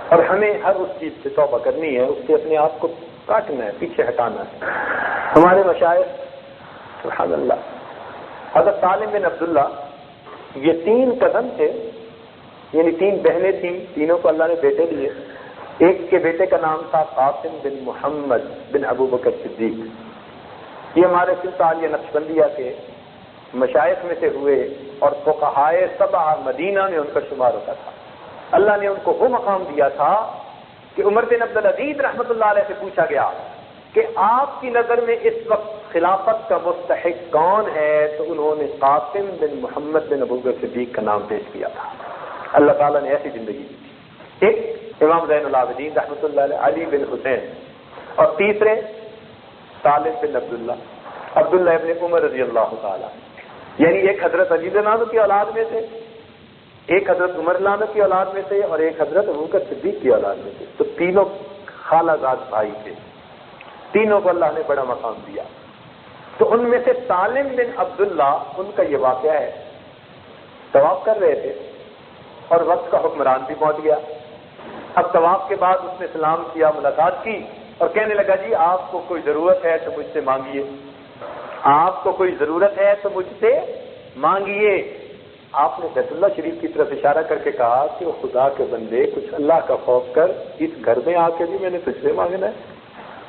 اور ہمیں ہر اس چیز سے توبہ کرنی ہے، اس سے اپنے آپ کو کاٹنا ہے، پیچھے ہٹانا ہے. ہمارے مشائخ سبحان اللہ، حضرت سالم بن عبداللہ، یہ 3 کزن تھے، یعنی 3 بہنیں تھیں، تینوں کو اللہ نے بیٹے دیے. ایک کے بیٹے کا نام تھا قاسم بن محمد بن ابو بکر صدیق. یہ ہمارے سلطان نقشبندیہ کے مشائخ میں سے ہوئے اور فقہائے 7 مدینہ میں ان کا شمار ہوتا تھا. اللہ نے ان کو وہ مقام دیا تھا کہ عمر بن عبدالعزیز رحمۃ اللہ علیہ سے پوچھا گیا کہ آپ کی نظر میں اس وقت خلافت کا مستحق کون ہے، تو انہوں نے قاسم بن محمد بن ابو بکر صدیق کا نام پیش کیا تھا. اللہ تعالیٰ نے ایسی زندگی دی تھی. ایک امام زین العابدین رحمۃ اللہ علیہ، علی بن حسین، اور تیسرے سالم بن عبداللہ ابن عمر رضی اللہ تعالیٰ. یعنی ایک حضرت علی رضی اللہ عنہ کی اولاد میں سے، ایک حضرت عمر رضی اللہ عنہ کی اولاد میں سے، اور ایک حضرت ابوبکر صدیق کی اولاد میں سے. تو تینوں خالہ زاد بھائی تھے، تینوں کو اللہ نے بڑا مقام دیا. تو ان میں سے سالم بن عبداللہ، ان کا یہ واقعہ ہے، طواف کر رہے تھے اور وقت کا حکمران بھی پہنچ گیا. اب طواف کے بعد اس نے سلام کیا، ملاقات کی اور کہنے لگا جی آپ کو کوئی ضرورت ہے تو مجھ سے مانگیے، آپ کو کوئی ضرورت ہے تو مجھ سے مانگیے. آپ نے بیت اللہ شریف کی طرف اشارہ کر کے کہا کہ وہ خدا کے بندے کچھ اللہ کا خوف کر، اس گھر میں آ کے بھی میں نے تجھ سے مانگنا ہے.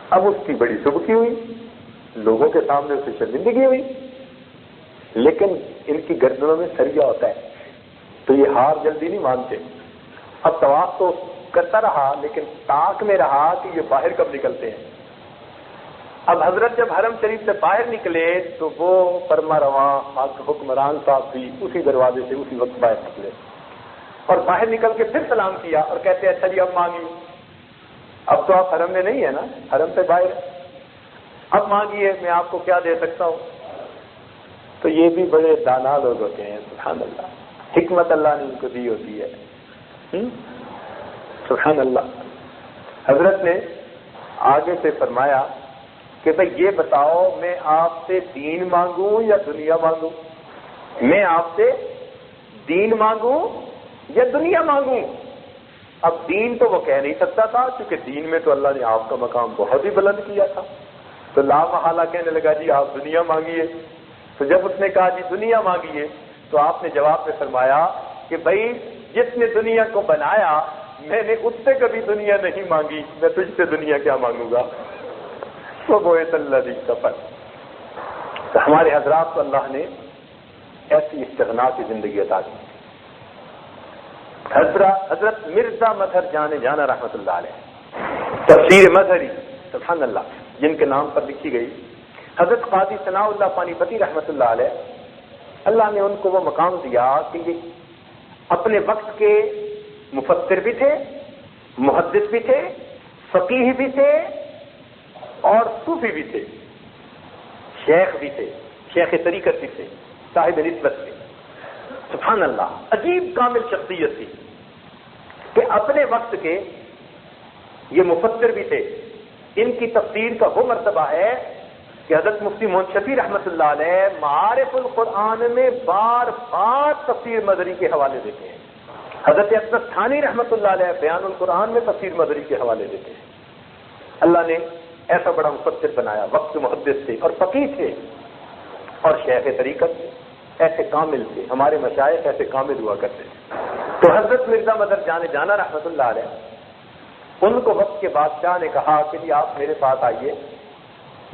اب اس کی بڑی سبکی ہوئی، لوگوں کے سامنے اسے شرمندگی ہوئی، لیکن ان کی گردنوں میں سریا ہوتا ہے تو یہ ہار جلدی نہیں مانتے. اب طواف تو کرتا رہا لیکن تاک میں رہا کہ یہ باہر کب نکلتے ہیں. اب حضرت جب حرم شریف سے باہر نکلے تو وہ فرما رواں حکمران صاحب بھی اسی دروازے سے اسی وقت باہر نکلے اور باہر نکل کے پھر سلام کیا اور کہتے ہیں اچھا جی اب مانگیے. اب تو آپ حرم میں نہیں ہے نا، حرم سے باہر، اب مانگیے میں آپ کو کیا دے سکتا ہوں. تو یہ بھی بڑے دانا لوگ ہوتے ہیں، سبحان اللہ، حکمت اللہ نے ان کو دی ہوتی ہے. سبحان اللہ. حضرت نے آگے سے فرمایا کہ بھئی یہ بتاؤ میں آپ سے دین مانگوں یا دنیا مانگوں؟ میں آپ سے دین مانگوں یا دنیا مانگوں؟ اب دین تو وہ کہہ نہیں سکتا تھا کیونکہ دین میں تو اللہ نے آپ کا مقام بہت ہی بلند کیا تھا. تو لا محالہ کہنے لگا جی آپ دنیا مانگیے. تو جب اس نے کہا جی دنیا مانگیے تو آپ نے جواب میں فرمایا کہ بھئی جس نے دنیا کو بنایا میں نے اس سے کبھی دنیا نہیں مانگی، میں تجھ سے دنیا کیا مانگوں گا. تو بوئت اللہ سفر. تو ہمارے حضرات کو اللہ نے ایسی استغنا کی زندگی عطا دی. حضرت مرزا مظہر جانا رحمت اللہ علیہ، تفسیر مظہری، سبحان اللہ، جن کے نام پر لکھی گئی. حضرت قاضی ثناء اللہ پانی پتی رحمت اللہ علیہ، اللہ نے ان کو وہ مقام دیا کہ یہ اپنے وقت کے مفسر بھی تھے، محدث بھی تھے، فقیہ بھی تھے اور صوفی بھی تھے، شیخ بھی تھے، شیخ طریقت بھی تھے، صاحب نسبت تھے. سبحان اللہ، عجیب کامل شخصیت تھی کہ اپنے وقت کے یہ مفسر بھی تھے. ان کی تفسیر کا وہ مرتبہ ہے کہ حضرت مفتی محمد شفیع رحمۃ اللہ علیہ معارف القرآن میں بار بار تفسیر مظہری کے حوالے دیتے ہیں. حضرت اسد تھانی رحمۃ اللہ علیہ بیان القرآن میں تفسیر مظہری کے حوالے دیتے ہیں. اللہ نے ایسا بڑا مفسر بنایا، وقت محدث تھے اور فقیہ تھے اور شیخ طریقت تھے، ایسے کامل تھے. ہمارے مشائخ ایسے کامل ہوا کرتے تھے. تو حضرت مرزا مظہر جانا رحمۃ اللہ علیہ، ان کو وقت کے بادشاہ نے کہا کہ جی آپ میرے پاس آئیے،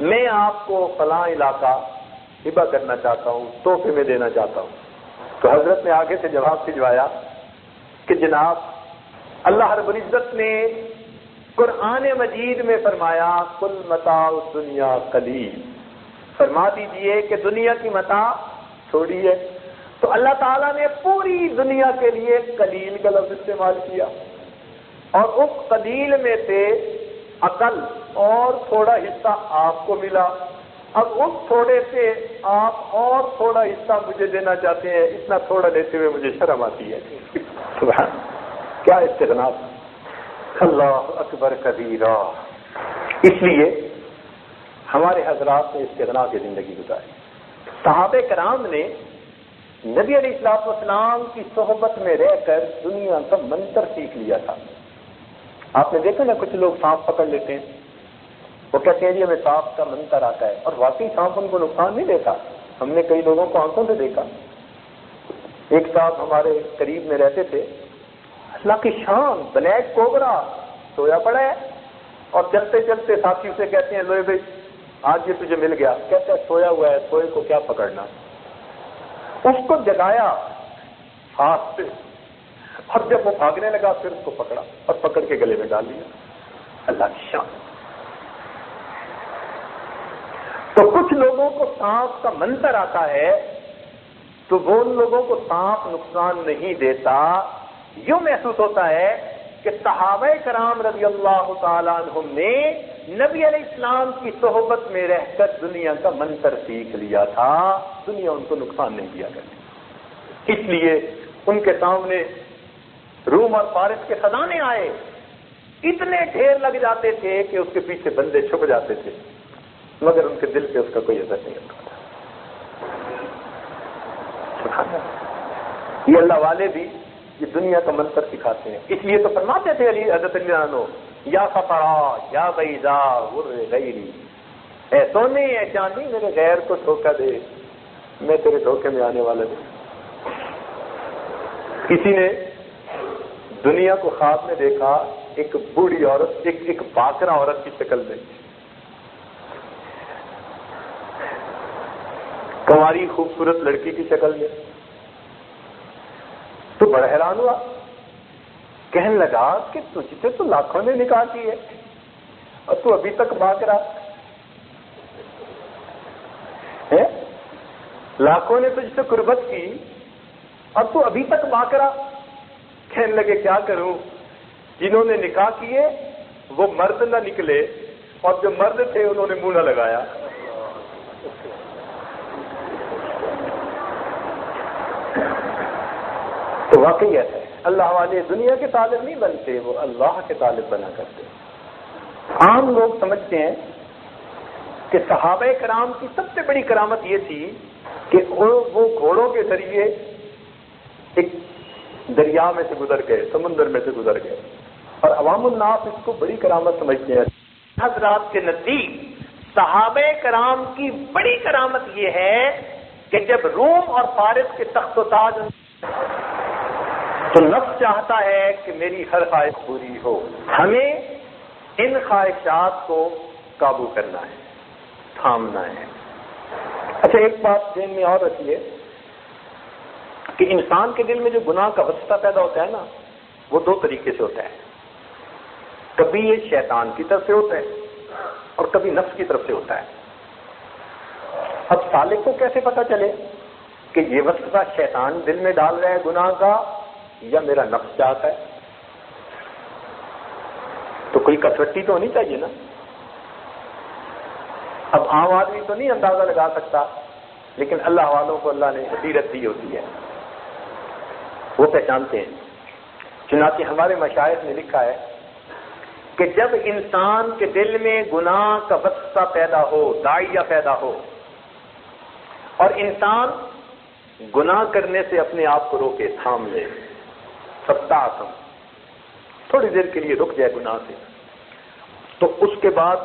میں آپ کو فلاں علاقہ ہبہ کرنا چاہتا ہوں، تحفے میں دینا چاہتا ہوں. تو حضرت نے آگے سے جواب بھجوایا کہ جناب اللہ رب العزت نے قرآن مجید میں فرمایا کل متاع الدنیا قلیل، فرما دیجئے کہ دنیا کی متاع تھوڑی ہے. تو اللہ تعالیٰ نے پوری دنیا کے لیے قلیل کا لفظ استعمال کیا اور اس قلیل میں سے عقل اور تھوڑا حصہ آپ کو ملا. اب اس تھوڑے سے آپ اور تھوڑا حصہ مجھے دینا چاہتے ہیں، اتنا تھوڑا لیتے ہوئے مجھے شرم آتی ہے. سبحان، کیا استغنا، اللہ اکبر کبیرہ. اس لیے ہمارے حضرات نے استغنا کی زندگی گزاری. صحابہ کرام نے نبی علیہ الصلوۃ والسلام کی صحبت میں رہ کر دنیا کا منتر سیکھ لیا تھا. آپ نے دیکھا نا کچھ لوگ سانپ پکڑ لیتے ہیں، وہ کہتے ہیں جی ہمیں سانپ کا منتر آتا ہے، اور واقعی سانپ ان کو نقصان نہیں دیتا. ہم نے کئی لوگوں کو آنکھوں سے دیکھا. ایک صاحب ہمارے قریب میں رہتے تھے، اللہ کی شان بلیک کوبرا سویا پڑا ہے اور چلتے چلتے ساتھی اسے کہتے ہیں لوہے بھائی آج یہ تجھے مل گیا. کہتا ہے سویا ہوا ہے، سوئے کو کیا پکڑنا. اس کو جگایا ہاتھ سے اور جب وہ بھاگنے لگا پھر اس کو پکڑا اور پکڑ کے گلے میں ڈال لیا. اللہ کی شان. تو کچھ لوگوں کو سانپ کا منتر آتا ہے تو وہ ان لوگوں کو سانپ نقصان نہیں دیتا. یوں محسوس ہوتا ہے کہ صحابہ کرام رضی اللہ تعالیٰ عنہم نے نبی علیہ السلام کی صحبت میں رہ کر دنیا کا منتر سیکھ لیا تھا، دنیا ان کو نقصان نہیں دیا کرتی، اس لیے ان کے سامنے روم اور فارس کے خزانے آئے، اتنے ڈھیر لگ جاتے تھے کہ اس کے پیچھے بندے چھپ جاتے تھے، مگر ان کے دل پہ اس کا کوئی اثر نہیں ہوتا تھا۔ یہ اللہ والے بھی یہ دنیا کا منتر سکھاتے ہیں، اس لیے تو فرماتے تھے علی حضرت علی عنہ، یا فقرا یا بیضا غر غیری، اے سونے اے چاندی میرے غیر کو دھوکہ دے، میں تیرے دھوکے میں آنے والا نہیں۔ کسی نے دنیا کو خواب میں دیکھا، ایک بوڑھی عورت، ایک باکرا عورت کی شکل میں، کنواری خوبصورت لڑکی کی شکل میں، تو بڑا حیران ہوا، کہنے لگا کہ تجھ سے تو لاکھوں نے نکاح کی ہے اور تو ابھی تک باکرا ہے، لاکھوں نے تجھ سے قربت کی اور تو ابھی تک باکرا۔ کہنے لگے کیا کروں، جنہوں نے نکاح کیے وہ مرد نہ نکلے اور جو مرد تھے انہوں نے منہ نہ لگایا۔ تو واقعی ایسا ہے، اللہ والے دنیا کے طالب نہیں بنتے، وہ اللہ کے طالب بنا کرتے۔ عام لوگ سمجھتے ہیں کہ صحابہ کرام کی سب سے بڑی کرامت یہ تھی کہ وہ گھوڑوں کے ذریعے ایک دریا میں سے گزر گئے، سمندر میں سے گزر گئے، اور عوام الناس اس کو بڑی کرامت سمجھتے ہیں۔ حضرات کے نزدیک صحابہ کرام کی بڑی کرامت یہ ہے کہ جب روم اور فارس کے تخت و تاج تو نفس چاہتا ہے کہ میری ہر خواہش پوری ہو، ہمیں ان خواہشات کو قابو کرنا ہے، تھامنا ہے۔ اچھا ایک بات ذہن میں اور رکھیے کہ انسان کے دل میں جو گناہ کا وسوسہ پیدا ہوتا ہے نا، وہ دو طریقے سے ہوتا ہے، کبھی یہ شیطان کی طرف سے ہوتا ہے اور کبھی نفس کی طرف سے ہوتا ہے۔ اب سالک کو کیسے پتا چلے کہ یہ وسوسہ شیطان دل میں ڈال رہا ہے گناہ کا یا میرا نفس چاہتا ہے؟ تو کوئی کسوٹی تو ہونی چاہیے نا۔ اب عام آدمی تو نہیں اندازہ لگا سکتا، لیکن اللہ والوں کو اللہ نے بصیرت دی ہوتی ہے، وہ پہچانتے ہیں۔ چنانچہ ہمارے مشائخ نے لکھا ہے کہ جب انسان کے دل میں گناہ کا وسوسہ پیدا ہو، داعیہ پیدا ہو، اور انسان گناہ کرنے سے اپنے آپ کو روکے، تھام لے، فتاکم، تھوڑی دیر کے لیے رک جائے گناہ سے، تو اس کے بعد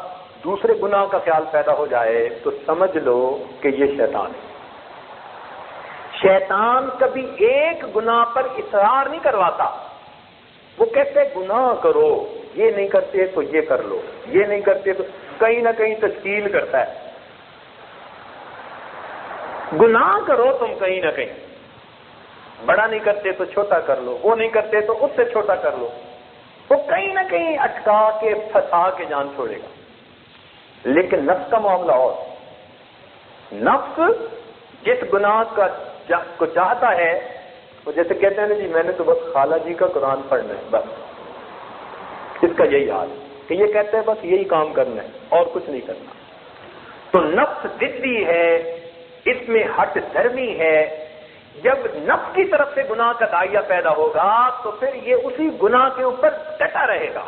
دوسرے گناہ کا خیال پیدا ہو جائے تو سمجھ لو کہ یہ شیطان ہے۔ شیطان کبھی ایک گناہ پر اصرار نہیں کرواتا، وہ کہتے گناہ کرو، یہ نہیں کرتے تو یہ کر لو، یہ نہیں کرتے تو کہیں نہ کہیں تشکیل کرتا ہے، گناہ کرو تم کہیں نہ کہیں، بڑا نہیں کرتے تو چھوٹا کر لو، وہ نہیں کرتے تو اس سے چھوٹا کر لو، وہ کہیں نہ کہیں اٹکا کے پھنسا کے جان چھوڑے گا۔ لیکن نفس کا معاملہ اور، نفس جس گناہ کو چاہتا ہے، وہ جیسے کہتے ہیں نا جی میں نے تو بس خالہ جی کا قرآن پڑھنا ہے، بس اس کا یہی حال کہ یہ کہتے ہیں بس یہی کام کرنا ہے اور کچھ نہیں کرنا۔ تو نفس ضدی ہے، اس میں ہٹ دھرمی ہے۔ جب نفس کی طرف سے گناہ کا داعیہ پیدا ہوگا تو پھر یہ اسی گناہ کے اوپر ڈٹا رہے گا۔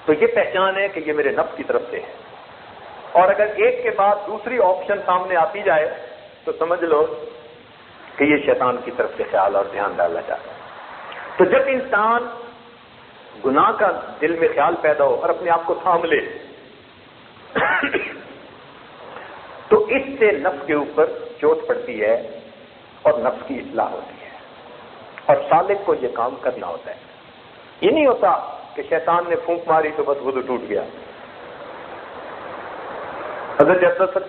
تو یہ پہچان ہے کہ یہ میرے نفس کی طرف سے ہے، اور اگر ایک کے بعد دوسری آپشن سامنے آتی جائے تو سمجھ لو کہ یہ شیطان کی طرف سے خیال اور دھیان ڈالا جاتا ہے۔ تو جب انسان گناہ کا دل میں خیال پیدا ہو اور اپنے آپ کو تھام لے تو اس سے نفس کے اوپر چوٹ پڑتی ہے اور نفس کی اصلاح ہوتی ہے، اور سالک کو یہ کام کرنا ہوتا ہے۔ یہ نہیں ہوتا کہ شیطان نے پھونک ماری تو بس وضو ٹوٹ گیا۔ حضرت عبدالصد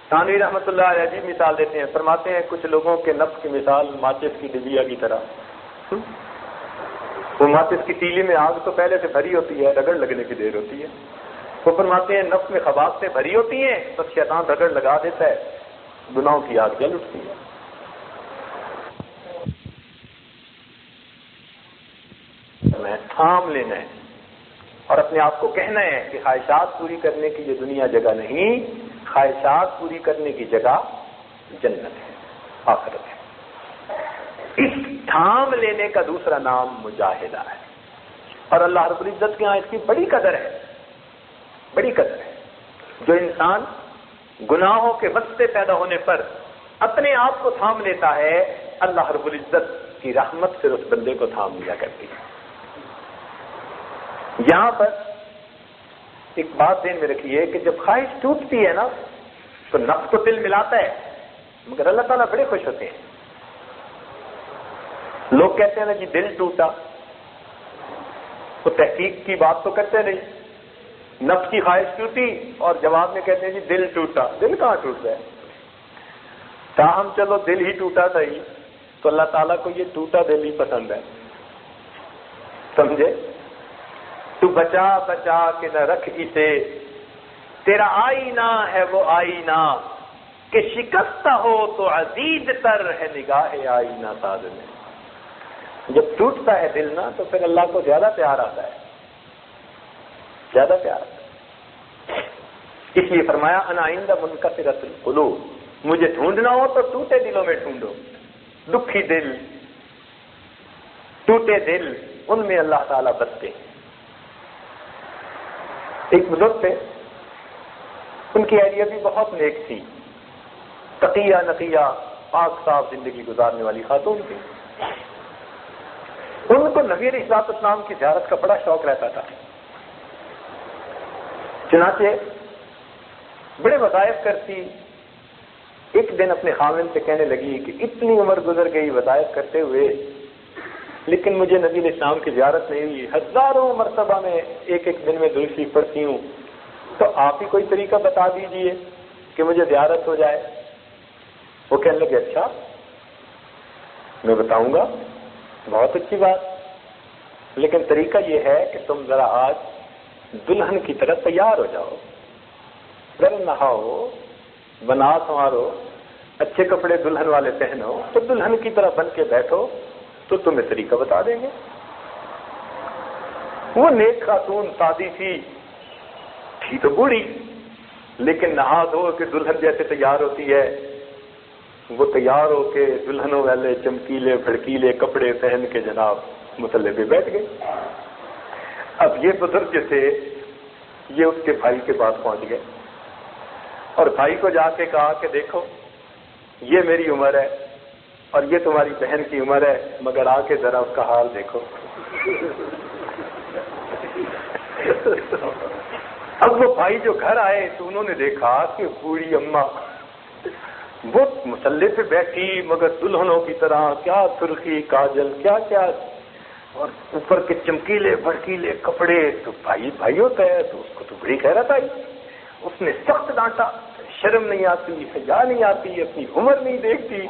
تھانوی رحمۃ اللہ علیہ عجیب مثال دیتے ہیں، فرماتے ہیں کچھ لوگوں کے نفس کی مثال ماچس کی ڈبیا کی طرح، وہ ماچس کی تیلی میں آگ تو پہلے سے بھری ہوتی ہے، رگڑ لگنے کی دیر ہوتی ہے۔ وہ فرماتے ہیں نفس میں خباث سے بھری ہوتی ہیں، بس شیطان رگڑ لگا دیتا ہے، گناہوں کی آگ جل اٹھتی ہے۔ میں تھام لینا ہے، اور اپنے آپ کو کہنا ہے کہ خواہشات پوری کرنے کی یہ دنیا جگہ نہیں، خواہشات پوری کرنے کی جگہ جنت ہے، آخرت ہے۔ اس تھام لینے کا دوسرا نام مجاہدہ ہے، اور اللہ رب العزت کے ہاں اس کی بڑی قدر ہے، بڑی قدر ہے۔ جو انسان گناہوں کے وسطے پیدا ہونے پر اپنے آپ کو تھام لیتا ہے، اللہ رب العزت کی رحمت سے اس بندے کو تھام لیا کرتی ہے۔ یہاں پر ایک بات ذہن میں رکھیے کہ جب خواہش ٹوٹتی ہے نا تو نفس تو دل ملاتا ہے، مگر اللہ تعالیٰ بڑے خوش ہوتے ہیں۔ لوگ کہتے ہیں نا جی دل ٹوٹا، تو تحقیق کی بات تو کرتے نہیں، نفس کی خواہش ٹوٹی اور جواب میں کہتے ہیں جی دل ٹوٹا۔ دل کہاں ٹوٹ رہا ہے؟ تاہم چلو دل ہی ٹوٹا تھا ہی، تو اللہ تعالیٰ کو یہ ٹوٹا دل ہی پسند ہے، سمجھے؟ تو بچا بچا کے نہ رکھ اسے، تیرا آئینہ ہے وہ آئینہ کہ شکستہ ہو تو عزیز تر ہے نگاہ آئینہ ساز میں۔ جب ٹوٹتا ہے دل نا تو پھر اللہ کو زیادہ پیار آتا ہے، زیادہ پیار آتا ہے۔ اس لیے فرمایا انا عند منکسرۃ القلوب، مجھے ڈھونڈنا ہو تو ٹوٹے دلوں میں ڈھونڈو، دکھی دل، ٹوٹے دل، ان میں اللہ تعالیٰ بستے ہیں۔ ایک بزرگ تھے، ان کی ایریا بھی بہت نیک تھی، تقیہ نقیہ پاک صاف زندگی گزارنے والی خاتون تھی۔ ان کو نبی علیہ الصلوۃ والسلام کی زیارت کا بڑا شوق رہتا تھا، چنانچہ بڑے وظائف کرتی۔ ایک دن اپنے خاوند سے کہنے لگی کہ اتنی عمر گزر گئی وظائف کرتے ہوئے، لیکن مجھے نبی علیہ السلام کی زیارت نہیں ہوئی، ہزاروں مرتبہ میں ایک ایک دن میں درود شریف پڑھتی ہوں، تو آپ ہی کوئی طریقہ بتا دیجئے کہ مجھے زیارت ہو جائے۔ وہ کہنے لگے اچھا میں بتاؤں گا، بہت اچھی بات، لیکن طریقہ یہ ہے کہ تم ذرا آج دلہن کی طرح تیار ہو جاؤ، ذرا نہاؤ، بنا سنوارو، اچھے کپڑے دلہن والے پہنو، تو دلہن کی طرح بن کے بیٹھو تو تمہیں طریقہ بتا دیں گے۔ وہ نیک خاتون سادی تھی تو بوڑھی، لیکن نہا دھو کے دلہن جیسے تیار ہوتی ہے، وہ تیار ہو کے دلہنوں والے چمکیلے بھڑکیلے کپڑے پہن کے جناب مصلی پہ بیٹھ گئے۔ اب یہ بزرگ جو تھے یہ اس کے بھائی کے پاس پہنچ گئے اور بھائی کو جا کے کہا کہ دیکھو یہ میری عمر ہے اور یہ تمہاری بہن کی عمر ہے، مگر آ کے ذرا اس کا حال دیکھو۔ اب وہ بھائی جو گھر آئے تو انہوں نے دیکھا کہ بوڑھی اماں وہ مصلی پہ بیٹھی مگر دلہنوں کی طرح، کیا سرخی کاجل کیا کیا، اور اوپر کے چمکیلے بھڑکیلے کپڑے۔ تو بھائی ہوتا ہے تو اس کو تو بڑی حیرت آئی، اس نے سخت ڈانٹا، شرم نہیں آتی، حیا نہیں آتی، اپنی عمر نہیں دیکھتی،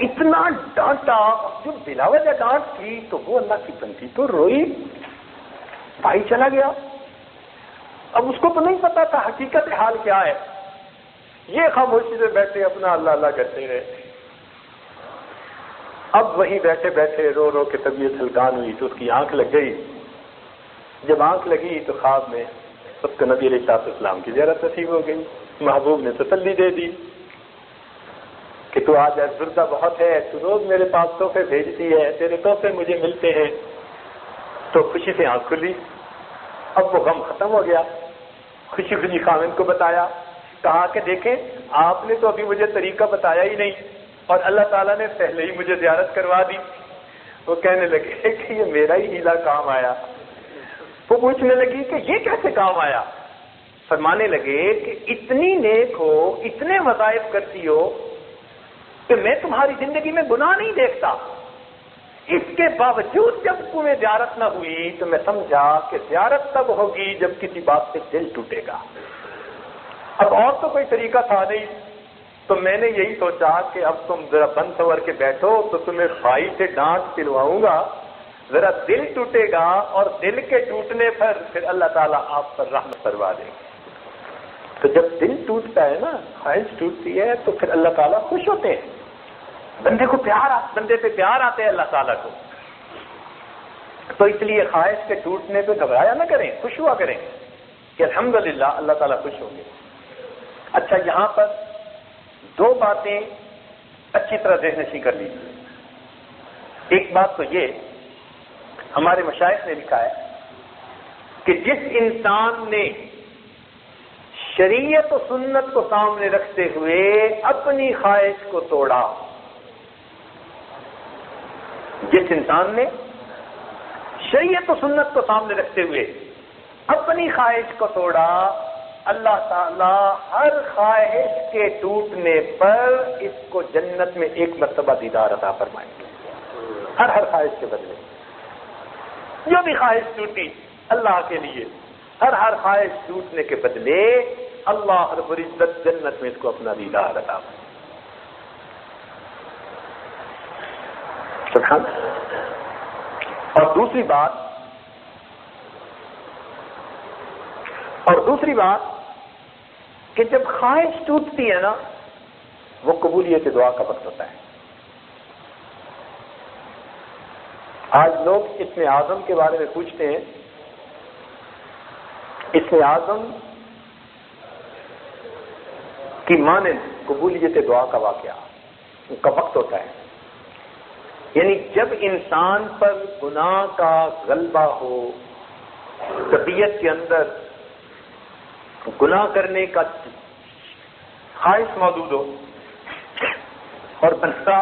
اتنا ڈانٹا۔ جو بلا وجہ ڈانٹ کی تو وہ اللہ کی بندی تو روئی، بھائی چلا گیا۔ اب اس کو تو نہیں پتا تھا حقیقت حال کیا ہے، یہ خاموشی سے بیٹھے اپنا اللہ اللہ کرتے رہے۔ اب وہیں بیٹھے بیٹھے رو رو کے طبیعت ہلکان ہوئی تو اس کی آنکھ لگ گئی۔ جب آنکھ لگی تو خواب میں اس کو نبی علیہ الصلوۃ والسلام کی زیارت نصیب ہو گئی۔ محبوب نے تسلی دے دی کہ تو آج افسردہ بہت ہے، تو روز میرے پاس تحفے بھیجتی ہے، تیرے تحفے مجھے ملتے ہیں۔ تو خوشی سے آنکھ کھلی، اب وہ غم ختم ہو گیا۔ خوشی خوشی خاوند کو بتایا، کہا کہ دیکھیں آپ نے تو ابھی مجھے طریقہ بتایا ہی نہیں اور اللہ تعالیٰ نے پہلے ہی مجھے زیارت کروا دی۔ وہ کہنے لگے کہ یہ میرا ہی ہیلا کام آیا۔ وہ پوچھنے لگی کہ یہ کیسے کام آیا؟ فرمانے لگے کہ اتنی نیک ہو، اتنے وظائف کرتی ہو کہ میں تمہاری زندگی میں گناہ نہیں دیکھتا، اس کے باوجود جب تمہیں زیارت نہ ہوئی تو میں سمجھا کہ زیارت تب ہوگی جب کسی بات سے دل ٹوٹے گا۔ اب اور تو کوئی طریقہ تھا نہیں، تو میں نے یہی سوچا کہ اب تم ذرا بن سنور کے بیٹھو تو تمہیں بھائی سے ڈانٹ پلواؤں گا، ذرا دل ٹوٹے گا اور دل کے ٹوٹنے پر پھر اللہ تعالیٰ آپ پر رحمت فرما دے گا۔ تو جب دل ٹوٹتا ہے نا، خواہش ٹوٹتی ہے، تو پھر اللہ تعالیٰ خوش ہوتے ہیں، بندے پہ پیار آتے ہیں اللہ تعالیٰ کو۔ تو اس لیے خواہش کے ٹوٹنے پہ گھبرایا نہ کریں، خوش ہوا کریں کہ الحمدللہ اللہ تعالیٰ خوش ہوں گے۔ اچھا، یہاں پر دو باتیں اچھی طرح ذہن نشین کر لیجیے۔ ایک بات تو یہ، ہمارے مشائخ نے لکھا ہے کہ جس انسان نے شریعت و سنت کو سامنے رکھتے ہوئے اپنی خواہش کو توڑا، جس انسان نے شریعت و سنت کو سامنے رکھتے ہوئے اپنی خواہش کو توڑا، اللہ تعالی ہر خواہش کے ٹوٹنے پر اس کو جنت میں ایک مرتبہ دیدار عطا فرمائیں گے، ہر خواہش کے بدلے۔ جو بھی خواہش ٹوٹی اللہ کے لیے، ہر خواہش ٹوٹنے کے بدلے اللہ رب العزت جنت میں اس کو اپنا دیدار عطا فرمائے۔ سبحان اللہ۔ اور دوسری بات کہ جب خواہش ٹوٹتی ہے نا، وہ قبولیت دعا کا وقت ہوتا ہے۔ آج لوگ اسم اعظم کے بارے میں پوچھتے ہیں، اسم اعظم کی مانند قبولیت دعا کا واقعہ کا وقت ہوتا ہے، یعنی جب انسان پر گناہ کا غلبہ ہو، طبیعت کے اندر گناہ کرنے کا خواہش موجود ہو، اور بندہ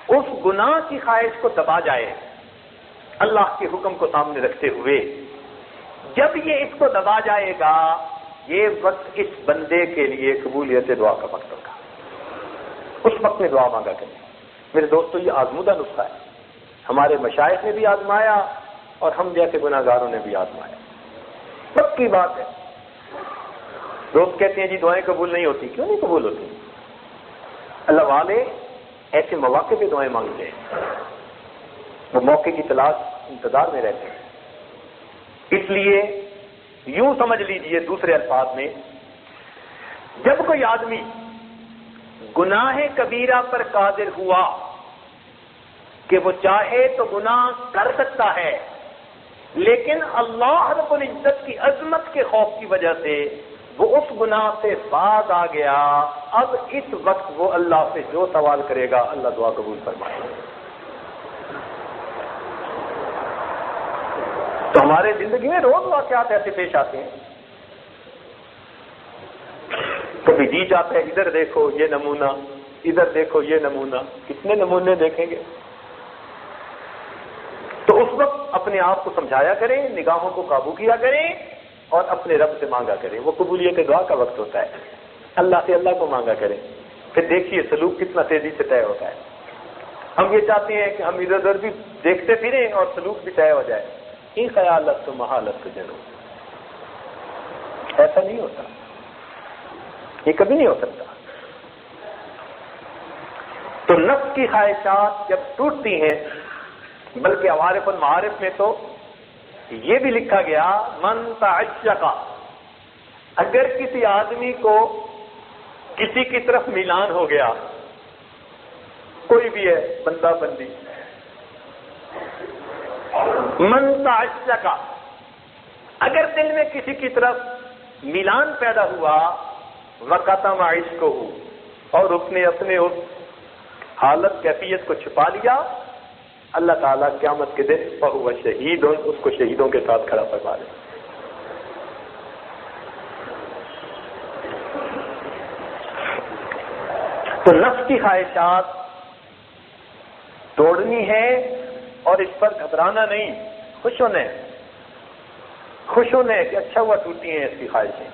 اس گناہ کی خواہش کو دبا جائے اللہ کے حکم کو سامنے رکھتے ہوئے، جب یہ اس کو دبا جائے گا، یہ وقت اس بندے کے لیے قبولیت دعا کا وقت ہوگا۔ اس وقت میں دعا مانگا کریں۔ میرے دوستو، یہ آزمودہ نسخہ ہے، ہمارے مشائخ نے بھی آزمایا اور ہم جیسے گناہ گاروں نے بھی آزمایا۔ وقت کی بات ہے۔ لوگ کہتے ہیں جی دعائیں قبول نہیں ہوتی، کیوں نہیں قبول ہوتی؟ اللہ والے ایسے مواقع پہ دعائیں مانگتے ہیں، وہ موقع کی تلاش انتظار میں رہتے ہیں۔ اس لیے یوں سمجھ لیجئے دوسرے الفاظ میں، جب کوئی آدمی گناہ کبیرہ پر قادر ہوا کہ وہ چاہے تو گناہ کر سکتا ہے، لیکن اللہ رب العزت کی عظمت کے خوف کی وجہ سے وہ اس گناہ سے باز آ گیا، اب اس وقت وہ اللہ سے جو سوال کرے گا اللہ دعا قبول فرمائے گا۔ تو ہمارے زندگی میں روز واقعات ایسے پیش آتے ہیں، کبھی جی چاہتا ہے ادھر دیکھو یہ نمونہ، ادھر دیکھو یہ نمونہ، کتنے نمونے دیکھیں گے؟ تو اس وقت اپنے آپ کو سمجھایا کریں، نگاہوں کو قابو کیا کریں اور اپنے رب سے مانگا کریں۔ وہ قبولیت دعا کا وقت ہوتا ہے، اللہ سے اللہ کو مانگا کریں، پھر دیکھیے سلوک کتنا تیزی سے طے ہوتا ہے۔ ہم یہ چاہتے ہیں کہ ہم ادھر ادھر بھی دیکھتے پھریں اور سلوک بھی طے ہو جائے، ان خیالت تو محالت تو جنو، ایسا نہیں ہوتا، یہ کبھی نہیں ہو سکتا۔ تو نفس کی خواہشات جب ٹوٹتی ہیں، بلکہ عوارف المعارف میں تو یہ بھی لکھا گیا من تعشق، اگر کسی آدمی کو کسی کی طرف میلان ہو گیا، کوئی بھی ہے بندہ بندی، من تعشق، اگر دل میں کسی کی طرف میلان پیدا ہوا، وقتم عشقہ، اور اس نے اپنے اس حالت کیفیت کو چھپا لیا، اللہ تعالیٰ قیامت کے دن فہو شہید، اس کو شہیدوں کے ساتھ کھڑا فرما دے۔ تو نفس کی خواہشات توڑنی ہے اور اس پر گھبرانا نہیں، خوش ہونا ہے کہ اچھا ہوا ٹوٹی ہیں اس کی خواہشیں،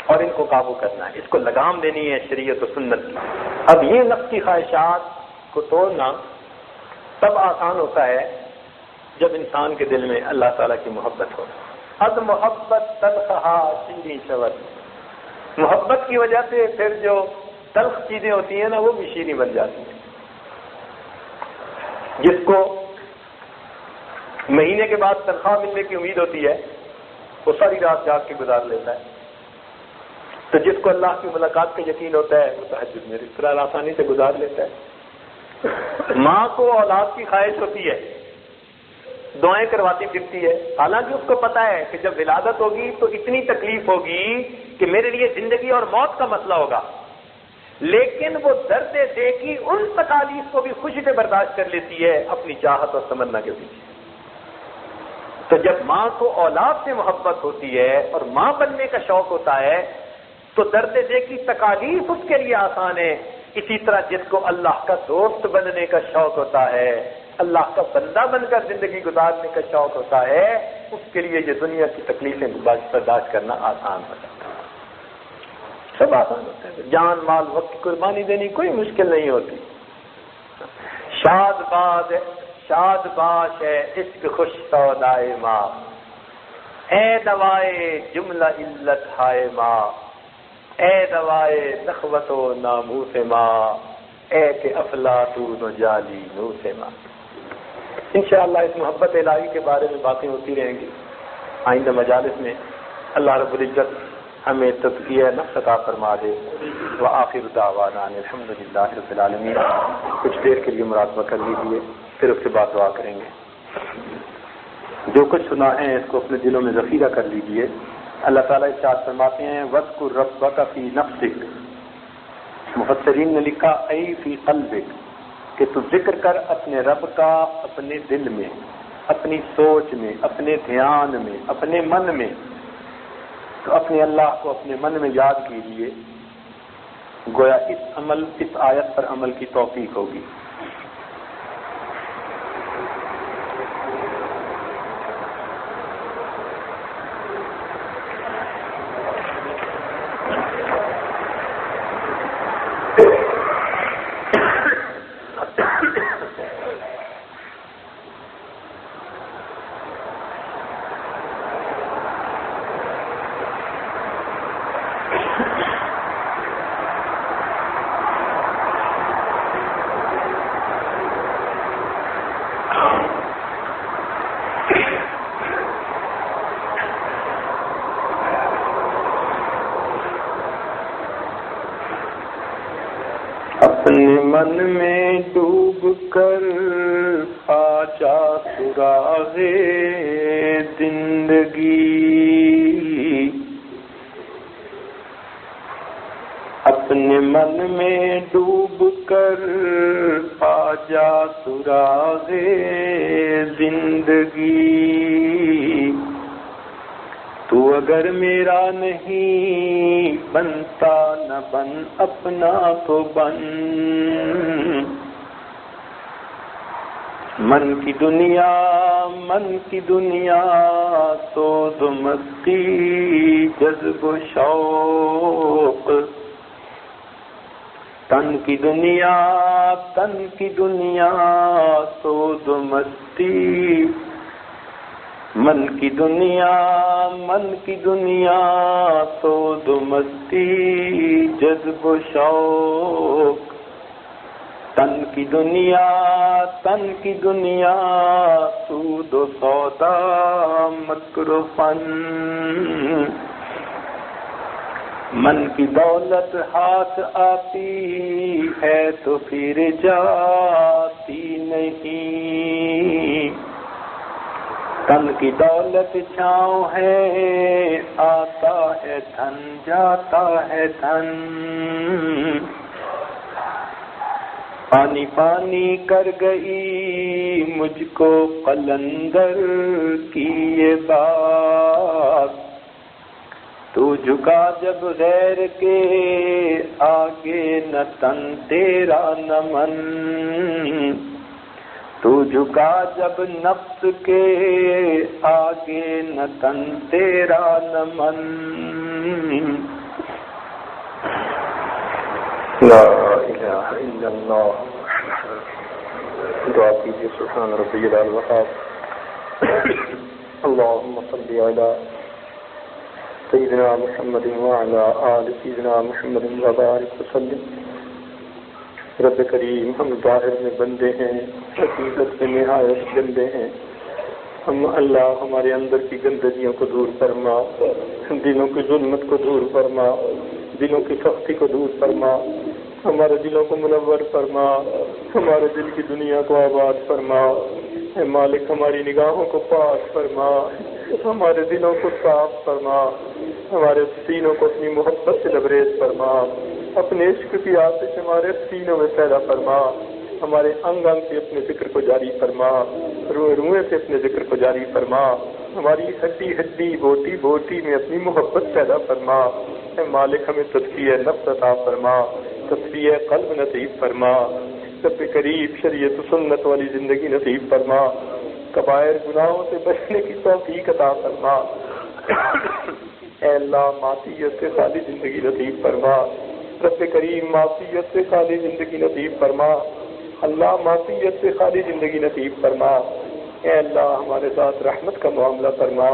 اور ان کو قابو کرنا ہے، اس کو لگام دینی ہے شریعت و سنت کی۔ اب یہ نفس کی خواہشات کو توڑنا تب آسان ہوتا ہے جب انسان کے دل میں اللہ تعالیٰ کی محبت ہو۔ اب محبت تلخہا شیریں شود، محبت کی وجہ سے پھر جو تلخ چیزیں ہوتی ہیں نا وہ بھی شیریں بن جاتی ہیں۔ جس کو مہینے کے بعد تنخواہ ملنے کی امید ہوتی ہے وہ ساری رات جاگ کے گزار لیتا ہے، تو جس کو اللہ کی ملاقات کا یقین ہوتا ہے وہ تہجد میں اس طرح آسانی سے گزار لیتا ہے۔ ماں کو اولاد کی خواہش ہوتی ہے دعائیں کرواتی پھرتی ہے، حالانکہ اس کو پتا ہے کہ جب ولادت ہوگی تو اتنی تکلیف ہوگی کہ میرے لیے زندگی اور موت کا مسئلہ ہوگا، لیکن وہ درد دے کی ان تکالیف کو بھی خوشی سے برداشت کر لیتی ہے اپنی چاہت اور تمنا کے پیچھے۔ تو جب ماں کو اولاد سے محبت ہوتی ہے اور ماں بننے کا شوق ہوتا ہے تو درد دے کی تکالیف اس کے لیے آسان ہے۔ اسی طرح جس کو اللہ کا دوست بننے کا شوق ہوتا ہے، اللہ کا بندہ بن کر زندگی گزارنے کا شوق ہوتا ہے، اس کے لیے یہ دنیا کی تکلیفیں برداشت کرنا آسان ہو جاتا ہے، سب آسان ہوتا ہے۔ جان مال وقت کی قربانی دینی کوئی مشکل نہیں ہوتی۔ شاد باش ہے عشق خوش سودائے ماں، اے دوائے جملہ علت ہائے ماں، اے دوائے نخوت و ناموس ماں، اے کہ افلاطون و جالی نوس ماں۔ انشاءاللہ اس محبت الہی کے بارے میں باتیں ہوتی رہیں گی آئندہ مجالس میں۔ اللہ رب العزت ہمیں تزکیہ نفس عطا فرما دے۔ وآخر دعوانا الحمدللہ رب العالمین۔ کچھ دیر کے لیے مراقبہ کر لیجیے، پھر اس کے بعد دعا کریں گے۔ جو کچھ سنا ہے اس کو اپنے دلوں میں ذخیرہ کر لیجیے۔ اللہ تعالیٰ ارشاد فرماتے ہیں وَاذْكُرْ رَبَّكَ فِي نَفْسِكَ، مفسرین نے لکھا اَيْ فِي قَلْبِكَ، کہ تو ذکر کر اپنے رب کا اپنے دل میں، اپنی سوچ میں، اپنے دھیان میں، اپنے من میں۔ تو اپنے اللہ کو اپنے من میں یاد کیجیے، گویا اس آیت پر عمل کی توفیق ہوگی۔ اپنے من میں ڈوب کر پا جا سراغ زندگی، اپنے من میں ڈوب کر پا جا سراغ زندگی، تو اگر میرا نہیں بنتا نہ بن اپنا تو بن، من کی دنیا سوز و مستی جذب و شوق، تن کی دنیا سوز و مستی، من کی دنیا سود و مستی جذب و شوق، تن کی دنیا سود و سودا مکر و فن، من کی دولت ہاتھ آتی ہے تو پھر جاتی نہیں، تن کی دولت چھاؤں ہے آتا ہے دھن جاتا ہے دھن، پانی پانی کر گئی مجھ کو قلندر کی یہ بات، تو جھکا جب غیر کے آگے نہ تن تیرا نہ من، تو جھکا جب نفس کے آگے نہ تن تیرا نہ من۔ لا الہ الا اللہ۔ دعا کیجیے سبحان ربی الوہاب۔ اللہم صلی علی سیدنا محمد وعلی آل سیدنا محمد وبارک وسلم۔ رب کریم، ہم ظاہر میں بندے ہیں، حقیقت میں نہایت گندے ہیں۔ ہم اللہ ہمارے اندر کی گندگیوں کو دور فرما، دلوں کی ظلمت کو دور فرما، دلوں کی سختی کو دور فرما، ہمارے دلوں کو منور فرما، ہمارے دل کی دنیا کو آباد فرما، اے مالک ہماری نگاہوں کو پاک فرما، ہمارے دلوں کو صاف فرما، ہمارے سینوں کو اپنی محبت سے لبریز فرما، اپنے عشق کی آتش ہمارے سینوں میں پیدا فرما، ہمارے انگ انگ سے اپنے ذکر کو جاری فرما، روئے روئے سے اپنے ذکر کو جاری فرما، ہماری ہڈی ہڈی بوٹی بوٹی میں اپنی محبت پیدا فرما۔ اے مالک ہمیں تزکیہ نفس عطا فرما، تزکیہ قلب نصیب فرما، رب کریم شریعت سنت والی زندگی نصیب فرما، کبائر گناہوں سے بچنے کی توفیق عطا فرما۔ اے اللہ معصیت سے خالی زندگی نصیب فرما، رب کریم معصیت سے خالی زندگی نصیب فرما، اللہ معصیت سے خالی زندگی نصیب فرما۔ اے اللہ ہمارے ساتھ رحمت کا معاملہ فرما،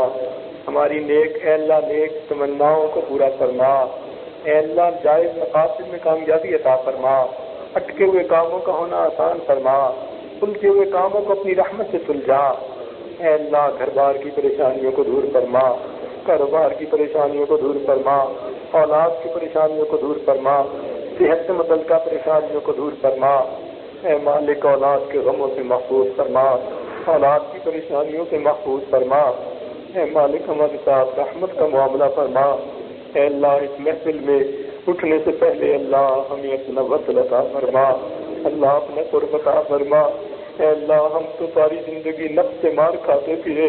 ہماری اے اللہ نیک تمناؤں کو پورا فرما، اے اللہ جائز مقاصد میں کامیابی عطا فرما، اٹکے ہوئے کاموں کا ہونا آسان فرما، سلجھے ہوئے کاموں کو اپنی رحمت سے سلجھا۔ اے اللہ گھر بار کی پریشانیوں کو دور فرما، کاروبار کی پریشانیوں کو دور فرما، اولاد کی پریشانیوں کو دور فرما، صحت سے متعلقہ پریشانیوں کو دور فرما۔ اے مالک اولاد کے غموں سے محفوظ فرما، اولاد کی پریشانیوں سے محفوظ فرما۔ اے مالک ہمارے ساتھ رحمت کا معاملہ فرما۔ اے اللہ اس محفل میں اٹھنے سے پہلے اللہ ہمیں اپنا وصل عطا فرما، اللہ اپنا قرب عطا فرما۔ اے اللہ ہم تو ساری زندگی نفس سے مار کھاتے پھرے،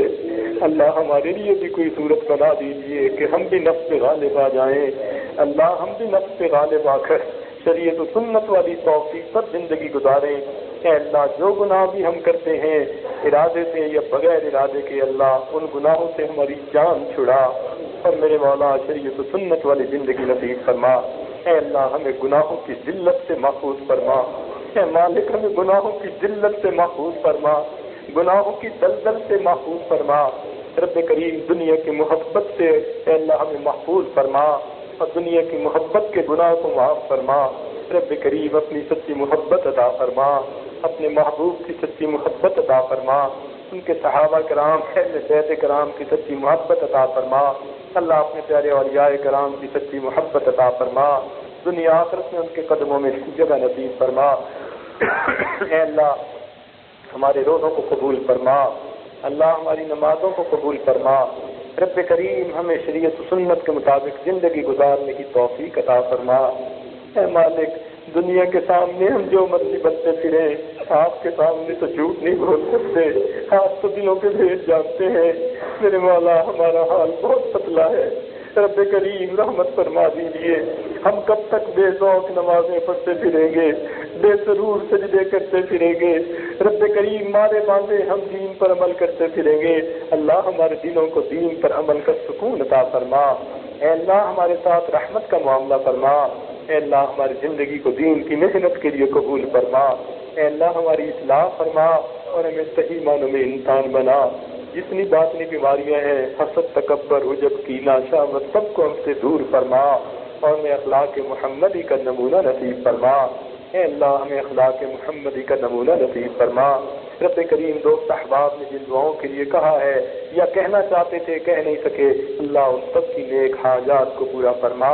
اللہ ہمارے لیے بھی کوئی صورت بنا دیجئے کہ ہم بھی نفس سے غالب آ جائیں، اللہ ہم بھی نفس سے غالب آ کر شریعت و سنت والی توفیق پر زندگی گزاریں۔ اے اللہ جو گناہ بھی ہم کرتے ہیں ارادے سے یا بغیر ارادے کے، اللہ ان گناہوں سے ہماری جان چھڑا اور میرے مولا شریعت و سنت والی زندگی نصیب فرما۔ اے اللہ ہمیں گناہوں کی ذلت سے محفوظ فرما، اے مالک ہمیں گناہوں کی ذلت سے محفوظ فرما، گناہوں کی دلدل سے محفوظ فرما۔ رب کریم دنیا کی محبت سے اے اللہ ہمیں محفوظ فرما اور دنیا کی محبت کے گناہ کو معاف فرما۔ رب کریم اپنی سچی محبت عطا فرما، اپنے محبوب کی سچی محبت عطا فرما، ان کے صحابہ کرام اہل بیت کرام کی سچی محبت عطا فرما۔ اللہ اپنے پیارے اولیاء کرام کی سچی محبت عطا فرما، دنیا آخرت میں ان کے قدموں میں جگہ نصیب فرما۔ اے اللہ ہمارے روزوں کو قبول فرما، اللہ ہماری نمازوں کو قبول فرما۔ رب کریم ہمیں شریعت و سنت کے مطابق زندگی گزارنے کی توفیق عطا فرما۔ اے مالک دنیا کے سامنے ہم جو مرضی بنتے پھریں، آپ کے سامنے تو جھوٹ نہیں بول سکتے، آپ تو دلوں کے بھید جانتے ہیں۔ میرے مولا ہمارا حال بہت پتلا ہے، رب کریم رحمت فرما دیجیے۔ ہم کب تک بے ذوق نمازیں پڑھتے پھریں گے، بے سرور سجدے کرتے پھریں گے؟ رب کریم مارے باندھے ہم دین پر عمل کرتے پھریں گے؟ اللہ ہمارے دلوں کو دین پر عمل کا سکون عطا فرما۔ اے اللہ ہمارے ساتھ رحمت کا معاملہ فرما، اے اللہ ہماری زندگی کو دین کی محنت کے لیے قبول فرما۔ اے اللہ ہماری اصلاح فرما اور ہمیں صحیح معنوں میں انسان بنا۔ جتنی باطنی بیماریاں ہیں، حسد، تکبر، عجب، کینہ، شہوت، سب کو ہم سے دور فرما اور ہمیں اخلاق محمدی کا نمونہ نصیب فرما۔ اے اللہ ہمیں اخلاق محمدی کا نمونہ نصیب فرما۔ رب کریم دوست احباب نے جن دعاؤں کے لیے کہا ہے یا کہنا چاہتے تھے کہہ نہیں سکے، اللہ ان سب کی نیک حاجات کو پورا فرما۔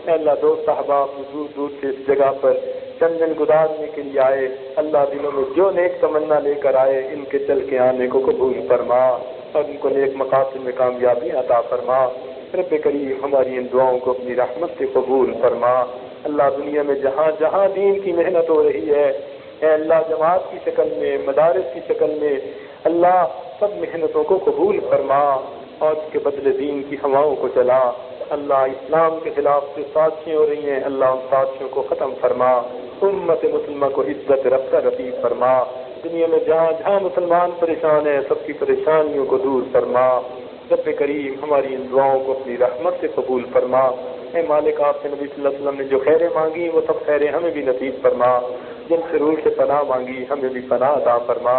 اے اللہ دوست احباب دور دور سے اس جگہ پر چند دن گزارنے کے لیے آئے، اللہ دلوں میں جو نیک تمنا لے کر آئے ان کے چل کے آنے کو قبول فرما اور ان کو نیک مقاصد میں کامیابی عطا فرما۔ رب کریم ہماری ان دعاؤں کو اپنی رحمت سے قبول فرما۔ اللہ دنیا میں جہاں جہاں دین کی محنت ہو رہی ہے، اے اللہ جماعت کی شکل میں، مدارس کی شکل میں، اللہ سب محنتوں کو قبول فرما اور اس کے بدلے دین کی ہواؤں کو چلا۔ اللہ اسلام کے خلاف جو سازشیں ہو رہی ہیں، اللہ ان سازشوں کو ختم فرما، امت مسلمہ کو عزت رفتہ رفیع فرما۔ دنیا میں جہاں جہاں مسلمان پریشان ہیں، سب کی پریشانیوں کو دور فرما۔ رب کریم ہماری ان دعاؤں کو اپنی رحمت سے قبول فرما۔ اے مالک آپ سے نبی صلی اللہ علیہ وسلم نے جو خیریں مانگی وہ سب خیریں ہمیں بھی نصیب فرما، جن شرور سے پناہ مانگی ہمیں بھی پناہ عطا فرما۔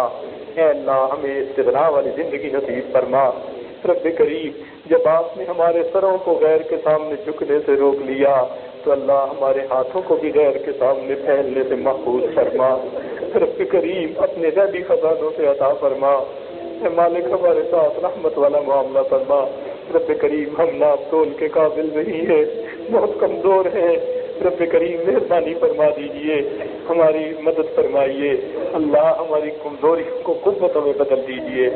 اے اللہ ہمیں استغنا والی زندگی نصیب فرما۔ رب کریم جب آپ نے ہمارے سروں کو غیر کے سامنے جھکنے سے روک لیا تو اللہ ہمارے ہاتھوں کو بھی غیر کے سامنے پھیلنے سے محفوظ فرما۔ رب کریم اپنے غیبی خزانوں سے عطا فرما۔ اے مالک ہمارے ساتھ رحمت والا معاملہ فرما۔ رب کریم ہم ناپ تول کے قابل نہیں ہیں، بہت کمزور ہیں، رب کریم مہربانی فرما دیجئے، ہماری مدد فرمائیے، اللہ ہماری کمزوریوں کو قوتوں میں بدل دیجیے.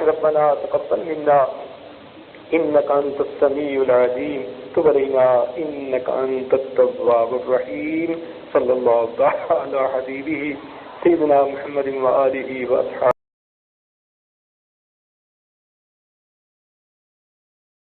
ربنا تقبل منا انك انت السميع العليم تب علينا انك انت التواب الرحيم. صلى الله تعالى على حبيبه سيدنا محمد وآله وأصحابه.